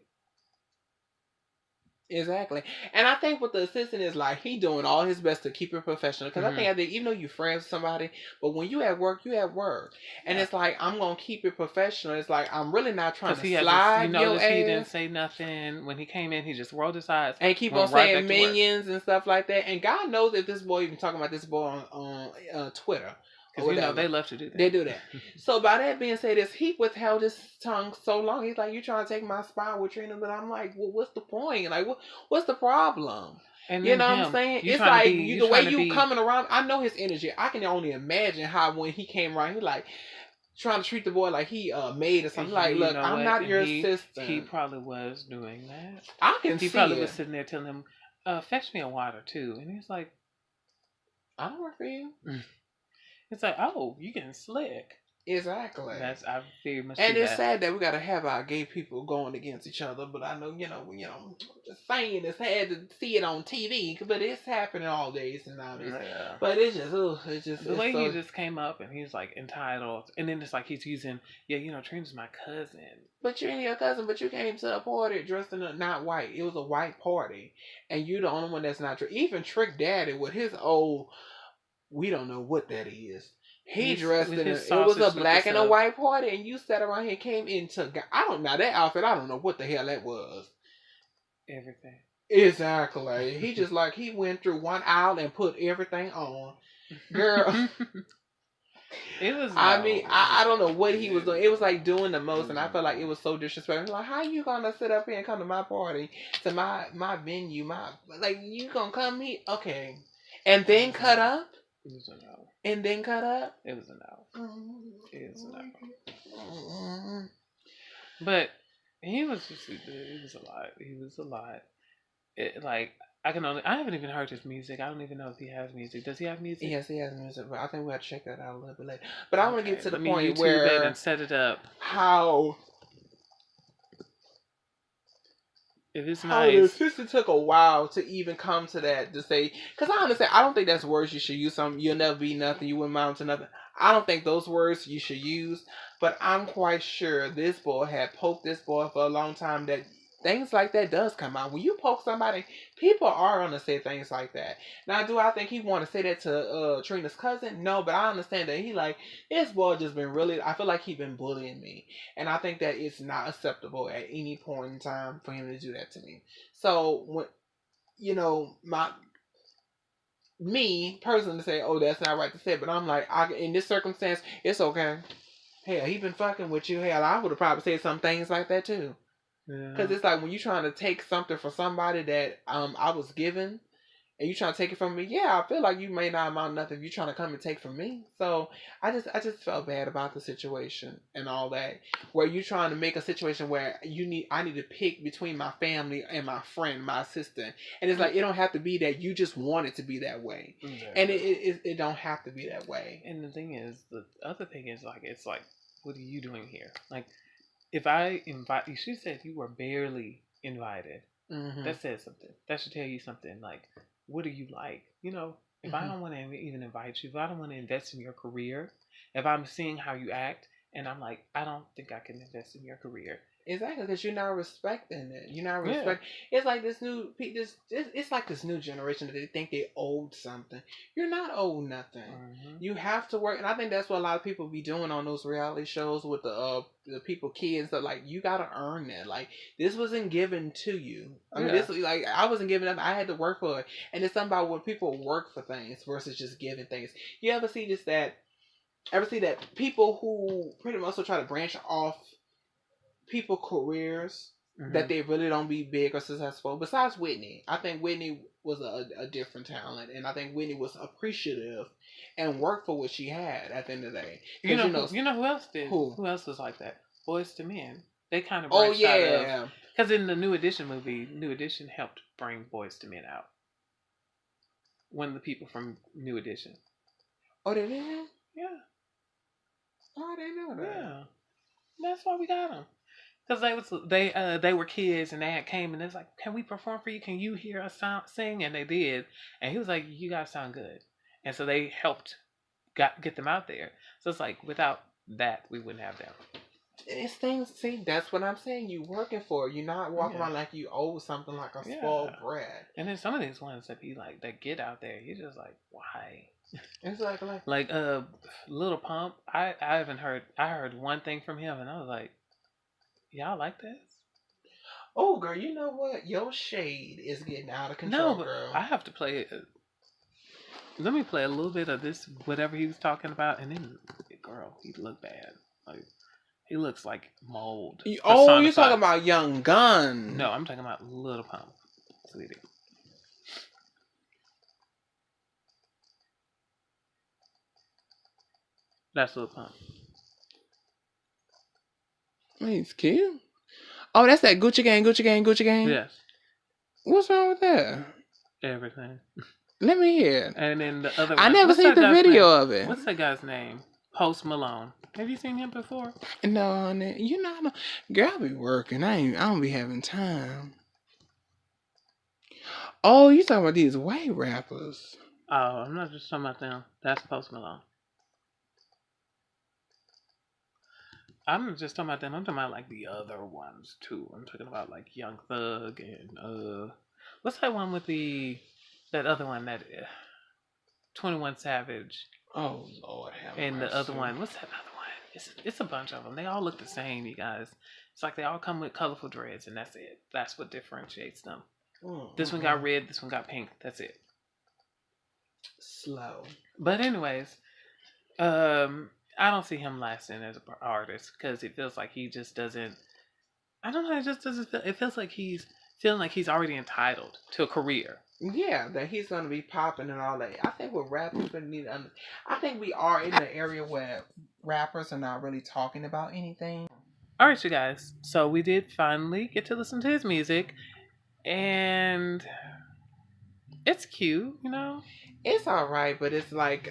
[SPEAKER 1] Exactly. And I think what the assistant is like, he doing all his best to keep it professional. Because I think even though you're friends with somebody, but when you at work, you at work. And it's like, I'm going to keep it professional. It's like, I'm really not trying to slide your ass.
[SPEAKER 2] He didn't say nothing. When he came in, he just rolled his eyes.
[SPEAKER 1] And keep on saying minions and stuff like that. And God knows if this boy even talking about this boy on Twitter.
[SPEAKER 2] Because they love to do that.
[SPEAKER 1] They do that. So by that being said, he withheld his tongue so long. He's like, "You trying to take my spot with Trina?" But I'm like, "Well, what's the point? Like, what's the problem?" And you know what I'm saying? It's like the way you coming around. I know his energy. I can only imagine how when he came around, he like trying to treat the boy like he made or something. Like, look, I'm not your assistant.
[SPEAKER 2] He probably was doing that.
[SPEAKER 1] I can see.
[SPEAKER 2] He probably was sitting there telling him, "Fetch me a water too," and he's like,
[SPEAKER 1] "I don't work for you."
[SPEAKER 2] It's like, oh, you getting slick.
[SPEAKER 1] Exactly.
[SPEAKER 2] I very much.
[SPEAKER 1] And it's sad that we gotta have our gay people going against each other. But I know, just saying it's sad to see it on TV, but it's happening all days and nowadays. Yeah. But it's just
[SPEAKER 2] the way he just came up and he's like entitled, and then it's like he's using, Trina's my cousin.
[SPEAKER 1] But you ain't your cousin. But you came to a party dressed in not white. It was a white party, and you the only one that's not. Even Trick Daddy with his old. We don't know what that is. He dressed in it was a black and a white party, and you sat around here and came into. I don't know that outfit. I don't know what the hell that was.
[SPEAKER 2] Everything.
[SPEAKER 1] Exactly. He just he went through one aisle and put everything on. Girl.
[SPEAKER 2] It was.
[SPEAKER 1] I mean, I don't know what he was doing. It was like doing the most, and I felt like it was so disrespectful. Like, how you gonna sit up here and come to my party, to my venue, you gonna come here? Okay, and then cut up.
[SPEAKER 2] It was a no.
[SPEAKER 1] And then cut up?
[SPEAKER 2] It was a no. It was a no. But he was just, it was a lot. He was a lot. I haven't even heard his music. I don't even know if he has music. Does he have music?
[SPEAKER 1] Yes, he has music, but I think we'll have to check that out a little bit later. But I want to get to the point
[SPEAKER 2] YouTube
[SPEAKER 1] where...
[SPEAKER 2] it and set it up.
[SPEAKER 1] How...
[SPEAKER 2] If it's nice.
[SPEAKER 1] The assistant took a while to even come to that, to say, because I understand, I don't think that's words you should use. You'll never be nothing, you wouldn't amount to nothing. I don't think those words you should use, but I'm quite sure this boy had poked this boy for a long time, that things like that does come out. When you poke somebody, people are going to say things like that. Now, do I think he want to say that to Trina's cousin? No, but I understand that this boy just been really, I feel like he been bullying me. And I think that it's not acceptable at any point in time for him to do that to me. So, when, me personally say, oh, that's not right to say, but I'm like, in this circumstance, it's okay. Hell, he been fucking with you. Hell, I would have probably said some things like that too. Because it's like when you're trying to take something from somebody that I was given, and you trying to take it from me, yeah, I feel like you may not amount nothing if you trying to come and take from me. So I just felt bad about the situation and all that. Where you trying to make a situation where I need to pick between my family and my friend, my assistant, and it's like it don't have to be that you just want it to be that way, and it don't have to be that way.
[SPEAKER 2] And the thing is, the other thing is like it's like, what are you doing here? Like, if I invite you, she said you were barely invited.
[SPEAKER 1] Mm-hmm.
[SPEAKER 2] That says something. That should tell you something. Like, what do you like? You know, if I don't want to even invite you, if I don't want to invest in your career, if I'm seeing how you act, and I'm like, I don't think I can invest in your career.
[SPEAKER 1] Exactly, because you're not respecting it. You're not respecting. Yeah. It's like it's like this new generation that they think they owed something. You're not owed nothing. Mm-hmm. You have to work, and I think that's what a lot of people be doing on those reality shows with the people, kids. That like you gotta earn that. Like this wasn't given to you. I mean, this like I wasn't given up. I had to work for it, and it's something about when people work for things versus just giving things. You ever see that people who pretty much will try to branch off people careers that they really don't be big or successful. Besides Whitney, I think Whitney was a different talent, and I think Whitney was appreciative and worked for what she had at the end of the day.
[SPEAKER 2] You know who else did? Who else was like that? Boyz II Men. They kind of branched out of, because in the New Edition movie, New Edition helped bring Boyz II Men out. One of the people from New Edition.
[SPEAKER 1] Oh, they did?
[SPEAKER 2] Yeah.
[SPEAKER 1] Oh, I didn't know that.
[SPEAKER 2] Yeah. That's why we got them. Because they were kids and they had came and it's like, can we perform for you? Can you hear us sing? And they did. And he was like, you guys sound good. And so they helped get them out there. So it's like, without that, we wouldn't have them.
[SPEAKER 1] It's things, see, that's what I'm saying. You working for it. You're not walking around like you owe something like a spoiled brat.
[SPEAKER 2] And then some of these ones that be like, that get out there, you're just like, why?
[SPEAKER 1] It's like
[SPEAKER 2] Lil Pump. I heard one thing from him and I was like, y'all like this?
[SPEAKER 1] Oh, girl, you know what? Your shade is getting out of control, girl.
[SPEAKER 2] I have to play it. Let me play a little bit of this, whatever he was talking about, and then, girl, he looked bad. Like, he looks like mold.
[SPEAKER 1] Oh, you're talking about Young Gun.
[SPEAKER 2] No, I'm talking about Lil Pump, sweetie. That's Lil Pump.
[SPEAKER 1] He's cute. Oh, that's that Gucci Gang.
[SPEAKER 2] Yes.
[SPEAKER 1] What's wrong with that?
[SPEAKER 2] Everything.
[SPEAKER 1] Let me hear it.
[SPEAKER 2] And then the other one.
[SPEAKER 1] I never seen the video of it.
[SPEAKER 2] What's that guy's name? Post Malone. Have you seen him before?
[SPEAKER 1] No, honey. You know, girl, I be working. I don't be having time. Oh, you talking about these white rappers?
[SPEAKER 2] Oh, I'm not just talking about them. That's Post Malone. I'm just talking about them. I'm talking about like the other ones too. I'm talking about like Young Thug and what's that one with that other one that 21 Savage.
[SPEAKER 1] Oh Lord,
[SPEAKER 2] and the other one. What's that other one? It's a bunch of them. They all look the same, you guys. It's like they all come with colorful dreads, and that's it. That's what differentiates them. This one got red. This one got pink. That's it.
[SPEAKER 1] Slow.
[SPEAKER 2] But anyways, I don't see him lasting as an artist because it feels like he just doesn't. I don't know. It just doesn't feel. It feels like he's feeling like he's already entitled to a career.
[SPEAKER 1] Yeah, that he's gonna be popping and all that. I think what rap people need to I think we are in the area where rappers are not really talking about anything.
[SPEAKER 2] All right, you guys. So we did finally get to listen to his music, and it's cute, you know.
[SPEAKER 1] It's all right, but it's like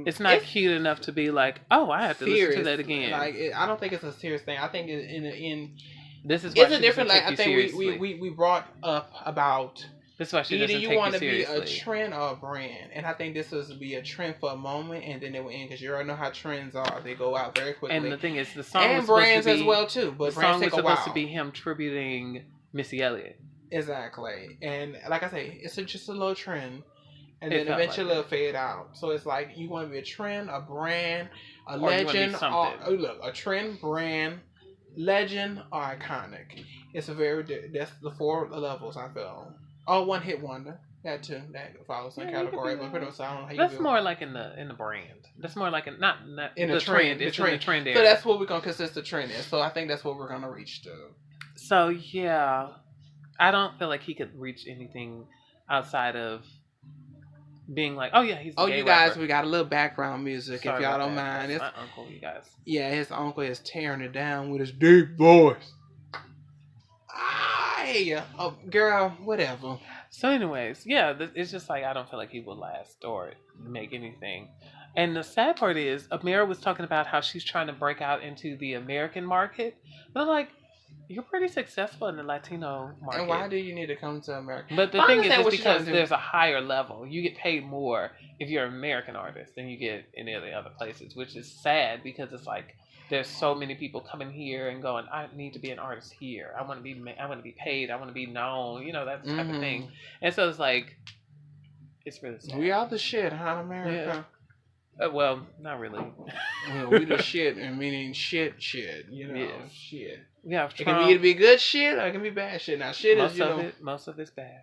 [SPEAKER 2] it's not cute enough to be like, oh, I have to listen to that again.
[SPEAKER 1] Like I don't think it's a serious thing. I think
[SPEAKER 2] this is why
[SPEAKER 1] it's a different. Like I think we brought up about.
[SPEAKER 2] That's why she
[SPEAKER 1] either
[SPEAKER 2] doesn't
[SPEAKER 1] you want to
[SPEAKER 2] be
[SPEAKER 1] a trend or a brand, and I think this was to be a trend for a moment, and then it will end because you already know how trends are; they go out very quickly.
[SPEAKER 2] And the thing is, the song
[SPEAKER 1] and
[SPEAKER 2] was
[SPEAKER 1] brands
[SPEAKER 2] supposed to be,
[SPEAKER 1] as well too. But
[SPEAKER 2] the song was supposed to be him tributing Missy Elliott.
[SPEAKER 1] Exactly, and like I say, it's just a little trend, and then eventually it'll fade out. So it's like you want to be a trend, a brand, a legend, or a trend, brand, legend, or iconic. It's that's the 4 levels I feel. Oh, one hit wonder. That too. That follows that category. But
[SPEAKER 2] that's more like in the brand. That's more like not in the trend. It's in the trend area.
[SPEAKER 1] So that's what we're gonna consider the trend is. So I think that's what we're gonna reach to.
[SPEAKER 2] So yeah, I don't feel like he could reach anything outside of being like, oh yeah, he's the
[SPEAKER 1] Oh,
[SPEAKER 2] gay
[SPEAKER 1] you guys,
[SPEAKER 2] rapper.
[SPEAKER 1] we got a little background music if
[SPEAKER 2] Sorry
[SPEAKER 1] y'all
[SPEAKER 2] about
[SPEAKER 1] don't
[SPEAKER 2] that.
[SPEAKER 1] mind.
[SPEAKER 2] That's
[SPEAKER 1] It's,
[SPEAKER 2] my uncle, you guys.
[SPEAKER 1] yeah, his uncle is tearing it down with his deep voice. Aye, oh, girl, whatever.
[SPEAKER 2] So, anyways, yeah, it's just like I don't feel like he will last or make anything. And the sad part is, Amira was talking about how she's trying to break out into the American market. But I'm like, you're pretty successful in the Latino market.
[SPEAKER 1] And why do you need to come to America?
[SPEAKER 2] But the
[SPEAKER 1] I
[SPEAKER 2] thing is,
[SPEAKER 1] understand
[SPEAKER 2] it's
[SPEAKER 1] what you're trying
[SPEAKER 2] because
[SPEAKER 1] to do.
[SPEAKER 2] there's a higher level. You get paid more if you're an American artist than you get in any of the other places, which is sad because it's like there's so many people coming here and going, I need to be an artist here. I want to be paid. I want to be known. You know, that type of thing. And so it's like, it's really sad.
[SPEAKER 1] We are the shit, huh, America?
[SPEAKER 2] Well, not really.
[SPEAKER 1] Well, we the shit, and meaning shit, you know,
[SPEAKER 2] Yes.
[SPEAKER 1] shit.
[SPEAKER 2] We have
[SPEAKER 1] It
[SPEAKER 2] Trump.
[SPEAKER 1] can either be good shit or it can be bad shit. Now, shit
[SPEAKER 2] most
[SPEAKER 1] is, you
[SPEAKER 2] of
[SPEAKER 1] know,
[SPEAKER 2] it. Most of it's bad,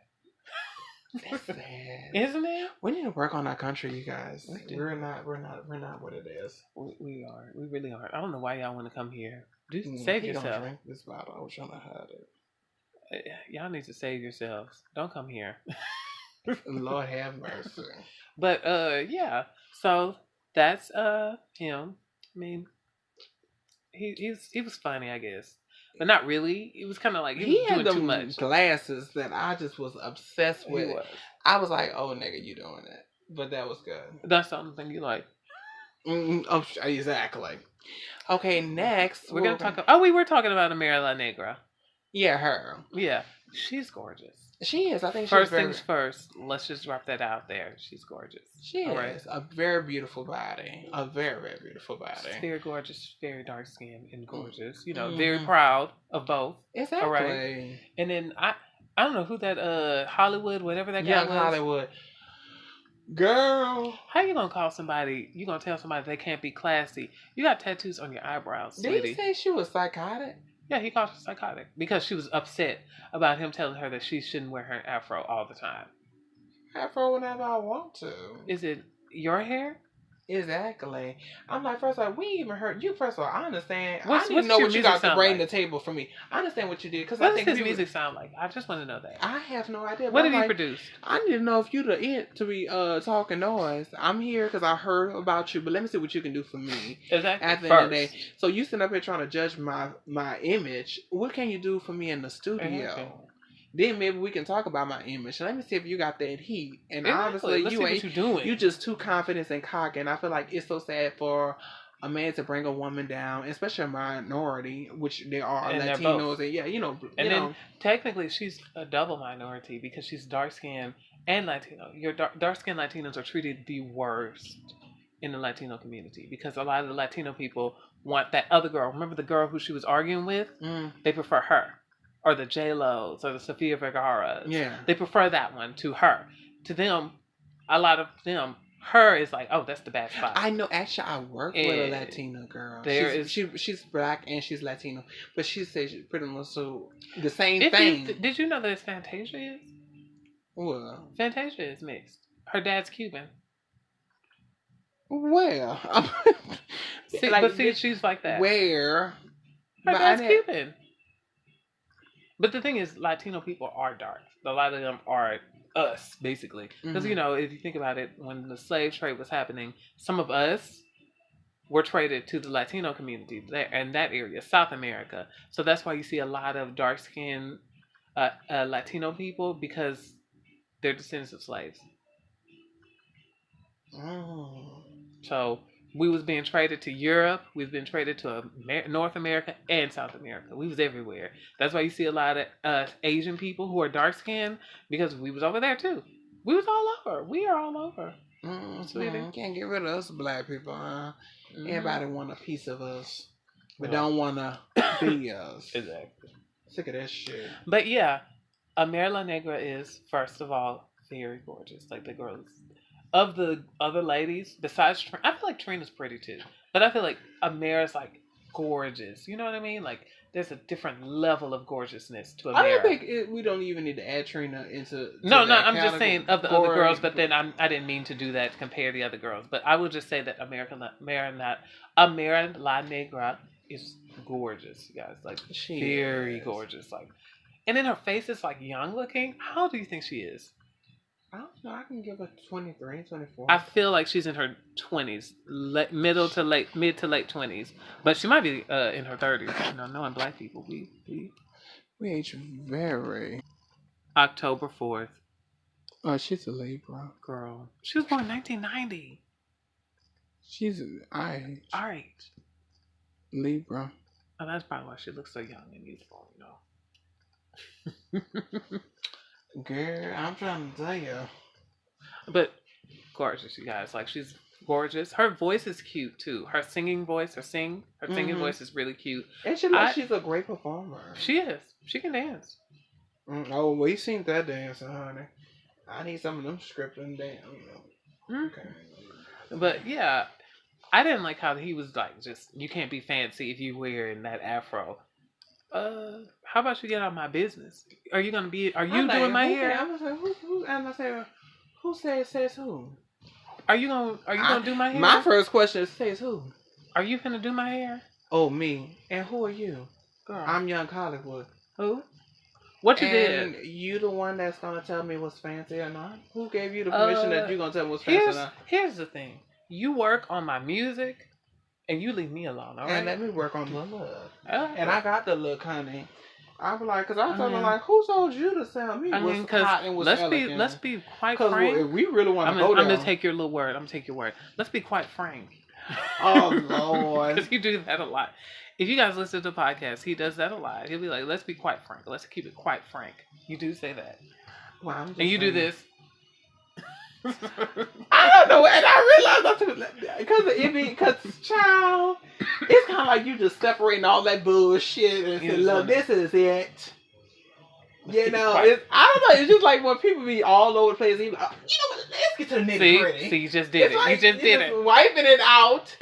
[SPEAKER 1] that's sad.
[SPEAKER 2] isn't it?
[SPEAKER 1] We need to work on our country, you guys.
[SPEAKER 2] We do.
[SPEAKER 1] We're not what it is.
[SPEAKER 2] We are. We really are. I don't know why y'all want to come here. Do save
[SPEAKER 1] He
[SPEAKER 2] yourself.
[SPEAKER 1] don't drink this bottle. I was trying to hide it.
[SPEAKER 2] Y'all need to save yourselves. Don't come here.
[SPEAKER 1] Lord have mercy.
[SPEAKER 2] But yeah. So that's him. I mean, he was funny, I guess, but not really. It was kind of like he was
[SPEAKER 1] He had
[SPEAKER 2] doing too
[SPEAKER 1] them
[SPEAKER 2] much.
[SPEAKER 1] glasses that I just was obsessed
[SPEAKER 2] He
[SPEAKER 1] with.
[SPEAKER 2] was.
[SPEAKER 1] I was like, "Oh, nigga, you doing that?" But that was good.
[SPEAKER 2] That's the only thing you like.
[SPEAKER 1] Oh, exactly. Okay, next
[SPEAKER 2] We're gonna talk. Oh, we were talking about Amira La Negra.
[SPEAKER 1] Yeah, her.
[SPEAKER 2] Yeah, she's gorgeous.
[SPEAKER 1] She is. I think she's
[SPEAKER 2] First
[SPEAKER 1] very.
[SPEAKER 2] things first. Let's just drop that out there. She's gorgeous.
[SPEAKER 1] She
[SPEAKER 2] All
[SPEAKER 1] is a very beautiful body. A very, very beautiful body.
[SPEAKER 2] She's very gorgeous, very dark skinned and gorgeous. You know,
[SPEAKER 1] Mhm.
[SPEAKER 2] very proud of both.
[SPEAKER 1] Exactly.
[SPEAKER 2] All right. And then I don't know who that Hollywood, whatever that guy
[SPEAKER 1] Young
[SPEAKER 2] was.
[SPEAKER 1] Hollywood. Girl.
[SPEAKER 2] How you gonna call somebody? You gonna tell somebody they can't be classy? You got tattoos on your eyebrows,
[SPEAKER 1] Did
[SPEAKER 2] sweetie.
[SPEAKER 1] he say she was psychotic?
[SPEAKER 2] Yeah, he called her psychotic because she was upset about him telling her that she shouldn't wear her afro all the time.
[SPEAKER 1] Afro whenever I want to.
[SPEAKER 2] Is it your hair?
[SPEAKER 1] Exactly. I'm like, first of all, we even heard you. First of all, I understand.
[SPEAKER 2] What's
[SPEAKER 1] I didn't know
[SPEAKER 2] your
[SPEAKER 1] what you
[SPEAKER 2] music
[SPEAKER 1] got to
[SPEAKER 2] sound
[SPEAKER 1] bring
[SPEAKER 2] like?
[SPEAKER 1] to the table for me. I understand what you did because
[SPEAKER 2] What
[SPEAKER 1] I
[SPEAKER 2] does
[SPEAKER 1] think
[SPEAKER 2] his
[SPEAKER 1] we
[SPEAKER 2] music sound like? I just want to know that.
[SPEAKER 1] I have no idea.
[SPEAKER 2] What
[SPEAKER 1] but
[SPEAKER 2] did
[SPEAKER 1] I'm
[SPEAKER 2] he
[SPEAKER 1] like,
[SPEAKER 2] produce?
[SPEAKER 1] I need to know if you the it to be talking noise. I'm here because I heard about you, but let me see what you can do for me.
[SPEAKER 2] Exactly.
[SPEAKER 1] At the end of the day, so you sitting up here trying to judge my image. What can you do for me in the studio?
[SPEAKER 2] Okay.
[SPEAKER 1] Then maybe we can talk about my image. Let me see if you got that heat. And
[SPEAKER 2] Exactly.
[SPEAKER 1] obviously
[SPEAKER 2] Let's
[SPEAKER 1] you
[SPEAKER 2] see
[SPEAKER 1] ain't.
[SPEAKER 2] what you doing.
[SPEAKER 1] You just too confident and cocky. And I feel like it's so sad for a man to bring a woman down, especially a minority, which there are
[SPEAKER 2] And they're
[SPEAKER 1] Latinos,
[SPEAKER 2] both.
[SPEAKER 1] and yeah, you know.
[SPEAKER 2] And then technically she's a double minority because she's dark skinned and Latino. Your dark skinned Latinos are treated the worst in the Latino community because a lot of the Latino people want that other girl. Remember the girl who she was arguing with? They prefer her. Or the J-Lo's or the Sofia Vergara's.
[SPEAKER 1] Yeah.
[SPEAKER 2] They prefer that one to her. To them, a lot of them, her is like, oh, that's the bad spot.
[SPEAKER 1] I know. Actually, I work with a Latina girl. She's black and she's Latino, but she says she's pretty much so the same thing.
[SPEAKER 2] Did you know that it's Fantasia is?
[SPEAKER 1] Well,
[SPEAKER 2] Fantasia is mixed. Her dad's Cuban.
[SPEAKER 1] Well,
[SPEAKER 2] see, she's like that.
[SPEAKER 1] Where?
[SPEAKER 2] Her dad's Cuban. But the thing is, Latino people are dark. A lot of them are us, basically. Because, you know, if you think about it, when the slave trade was happening, some of us were traded to the Latino community there in that area, South America. So that's why you see a lot of dark-skinned Latino people because they're descendants of slaves. So we was being traded to Europe. We was being traded to North America and South America. We was everywhere. That's why you see a lot of Asian people who are dark skinned because we was over there too. We was all over. We are all over.
[SPEAKER 1] Can't get rid of us black people. Everybody want a piece of us, but don't want to be us.
[SPEAKER 2] Exactly.
[SPEAKER 1] Sick of that shit.
[SPEAKER 2] But yeah, Amira La Negra is first of all very gorgeous. Like the girls. Of the other ladies, besides Trina, I feel like Trina's pretty too. But I feel like Amira's like gorgeous. You know what I mean? Like there's a different level of gorgeousness to Amira.
[SPEAKER 1] I don't think we don't even need to add Trina into.
[SPEAKER 2] No, I'm just saying of the other girls. But then I didn't mean to do that. Compare the other girls. But I would just say that Amira La Negra is gorgeous, you guys. Like
[SPEAKER 1] She
[SPEAKER 2] very
[SPEAKER 1] is.
[SPEAKER 2] gorgeous. Like, and then her face is like young looking. How old do you think she is?
[SPEAKER 1] I don't know. I can give her 23, 24.
[SPEAKER 2] I feel like she's in her 20s, mid to late 20s, but she might be in her 30s. You know, knowing black people, we
[SPEAKER 1] age very.
[SPEAKER 2] October 4th.
[SPEAKER 1] Oh, she's a Libra.
[SPEAKER 2] Girl, she was born in 1990.
[SPEAKER 1] She's our age.
[SPEAKER 2] All right.
[SPEAKER 1] Libra.
[SPEAKER 2] Oh, that's probably why she looks so young and youthful, you know.
[SPEAKER 1] Girl, I'm trying to tell you.
[SPEAKER 2] But gorgeous, you guys. Like, she's gorgeous. Her voice is cute too. Her singing voice, her singing voice is really cute.
[SPEAKER 1] And she's a great performer.
[SPEAKER 2] She is. She can dance.
[SPEAKER 1] Oh, we seen that dancing, honey. I need some of them scripting dance. Okay.
[SPEAKER 2] But yeah, I didn't like how he was like, just you can't be fancy if you wearing that afro. How about you get out of my business? Are you doing my hair?
[SPEAKER 1] I was like, who? And I said, who says who?
[SPEAKER 2] Are you gonna do my hair?
[SPEAKER 1] My first question is, says who?
[SPEAKER 2] Are you gonna do my hair?
[SPEAKER 1] Oh, me. And who are you?
[SPEAKER 2] Girl.
[SPEAKER 1] I'm Young Hollywood.
[SPEAKER 2] Who? What you
[SPEAKER 1] and
[SPEAKER 2] did?
[SPEAKER 1] You the one that's gonna tell me what's fancy or not? Who gave you the permission that you're gonna tell me what's fancy or not?
[SPEAKER 2] Here's the thing. You work on my music, and you leave me alone, all right?
[SPEAKER 1] And let me work on the look. And I got the look, honey. I was like, because I was telling like, who told you to sell me what's hot and what's elegant?
[SPEAKER 2] Let's be quite frank.
[SPEAKER 1] Because we really want to go there.
[SPEAKER 2] I'm gonna take your little word. I'm gonna take your word. Let's be quite frank.
[SPEAKER 1] Oh Lord,
[SPEAKER 2] because you do that a lot. If you guys listen to the podcast, he does that a lot. He'll be like, "Let's be quite frank. Let's keep it quite frank." You do say that.
[SPEAKER 1] Well,
[SPEAKER 2] and you do this.
[SPEAKER 1] I don't know, and I realized because child, it's kind of like you just separating all that bullshit and say, "Look, this is it." You know, I don't know. It's just like when people be all over the place. You know what? Let's get to the nitty gritty.
[SPEAKER 2] See, you just did it. Like, you just did it.
[SPEAKER 1] Wiping it out.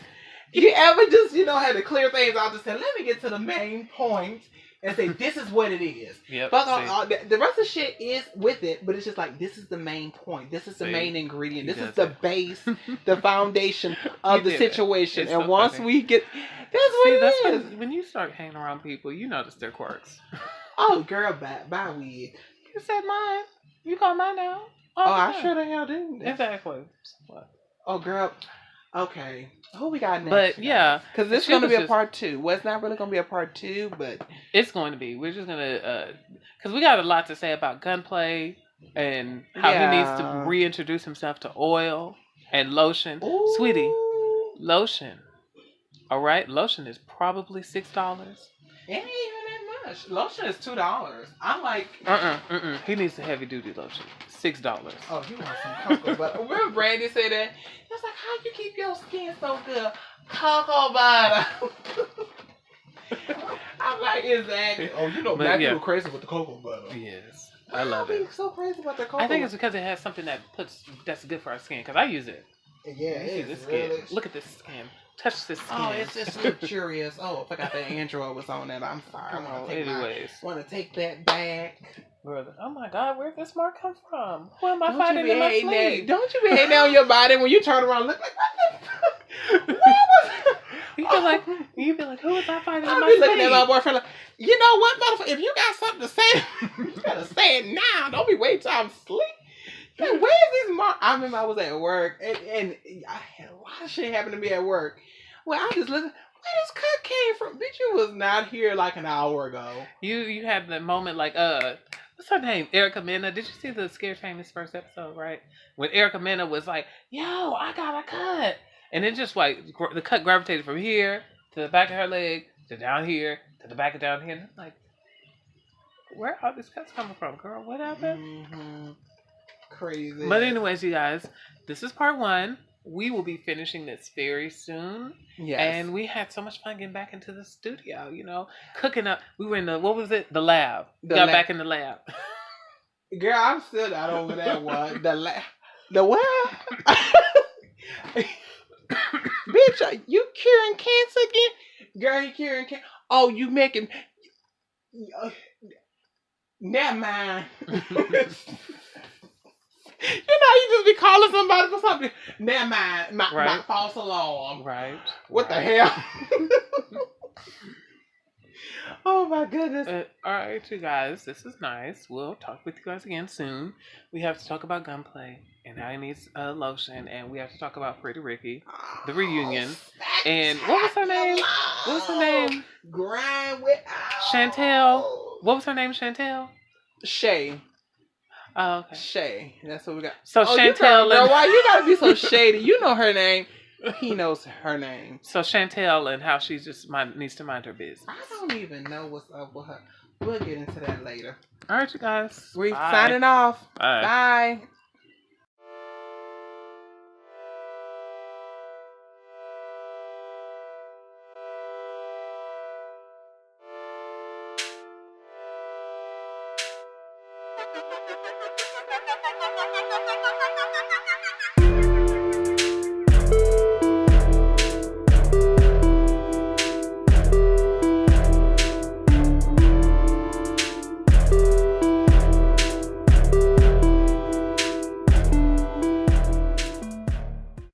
[SPEAKER 1] You ever just had to clear things out? Just say, let me get to the main point and say, this is what it is.
[SPEAKER 2] Yep.
[SPEAKER 1] But the rest of the shit is with it, but it's just like, this is the main point. This is the main ingredient. This is the base, the foundation of the situation. And so once we get, that's what it is.
[SPEAKER 2] When you start hanging around people, you notice their quirks.
[SPEAKER 1] Oh, girl, bye wig.
[SPEAKER 2] You said mine. You call mine out.
[SPEAKER 1] Oh, I sure the hell didn't.
[SPEAKER 2] Exactly. What?
[SPEAKER 1] Oh, girl. Okay. Who we got next?
[SPEAKER 2] But yeah,
[SPEAKER 1] because this is going to be a part 2. Well, it's not really going to be a part 2, but
[SPEAKER 2] it's going to be. We're just going to, because we got a lot to say about Gunplay and how he needs to reintroduce himself to oil and lotion.
[SPEAKER 1] Ooh.
[SPEAKER 2] Sweetie, lotion. All right, lotion is probably $6.
[SPEAKER 1] It ain't even that much. Lotion is $2. I'm like,
[SPEAKER 2] He needs a heavy duty lotion. $6.
[SPEAKER 1] Oh, you want some cocoa butter? Remember Brandy said that? It's like, how you keep your skin so good? Cocoa butter. I'm like, exactly. Oh, you know, black people crazy with the cocoa butter.
[SPEAKER 2] Yes, I love it.
[SPEAKER 1] So crazy about the cocoa.
[SPEAKER 2] I think it's because it has something that's good for our skin. Because I use it.
[SPEAKER 1] Yeah,
[SPEAKER 2] it's skin. Look at this skin. Touch this skin.
[SPEAKER 1] Oh, it's luxurious. Oh, I forgot that Android was on that. I'm sorry.
[SPEAKER 2] Come on, anyways.
[SPEAKER 1] Want to take that back.
[SPEAKER 2] Brother. Oh my God, where'd this mark come from? Who am I fighting in my sleeve?
[SPEAKER 1] Don't you be hating on your body when you turn around and look like, what the fuck?
[SPEAKER 2] You be like, who was I fighting in my sleeve?
[SPEAKER 1] I be looking at my boyfriend like, you know what, motherfucker? If you got something to say, you gotta say it now. Don't be waiting till I'm asleep. Like, where's this mark? I remember I was at work and I had a lot of shit happen to me at work. Well, I just listened. Where this cut came from? Bitch, you was not here like an hour ago.
[SPEAKER 2] You had the moment like, what's her name? Erica Mena. Did you see the Scared Famous first episode, right? When Erica Mena was like, yo, I got a cut. And then just like, the cut gravitated from here to the back of her leg to down here to the back of down here. And I'm like, where are these cuts coming from, girl? What happened?
[SPEAKER 1] Mm-hmm. Crazy.
[SPEAKER 2] But anyways, you guys, this is part 1. We will be finishing this very soon.
[SPEAKER 1] Yes.
[SPEAKER 2] And we had so much fun getting back into the studio, you know, cooking up. We were in the, what was it? The lab. Got back in the lab.
[SPEAKER 1] Girl, I'm still not over that one. The lab. The what? Bitch, you curing cancer again? Girl, you curing cancer? Oh, you making... Never mind. You know, you just be calling somebody for something. Never mind. My false alarm.
[SPEAKER 2] Right.
[SPEAKER 1] What the hell? Oh my goodness.
[SPEAKER 2] All right, you guys, this is nice. We'll talk with you guys again soon. We have to talk about Gunplay and how he needs lotion, and we have to talk about Pretty Ricky, the reunion, and what was her name? What was her name?
[SPEAKER 1] Grind with
[SPEAKER 2] Chantel. What was her name? Chantel.
[SPEAKER 1] Shay.
[SPEAKER 2] Oh, okay.
[SPEAKER 1] Shay. That's what we got.
[SPEAKER 2] So Chantel
[SPEAKER 1] girl, why you gotta be so shady? You know her name. He knows her name.
[SPEAKER 2] So Chantel and how she just needs to mind her business.
[SPEAKER 1] I don't even know what's up with her. We'll get into that later.
[SPEAKER 2] All right, you guys.
[SPEAKER 1] We're signing off.
[SPEAKER 2] Bye.
[SPEAKER 1] Bye.
[SPEAKER 3] Thank you.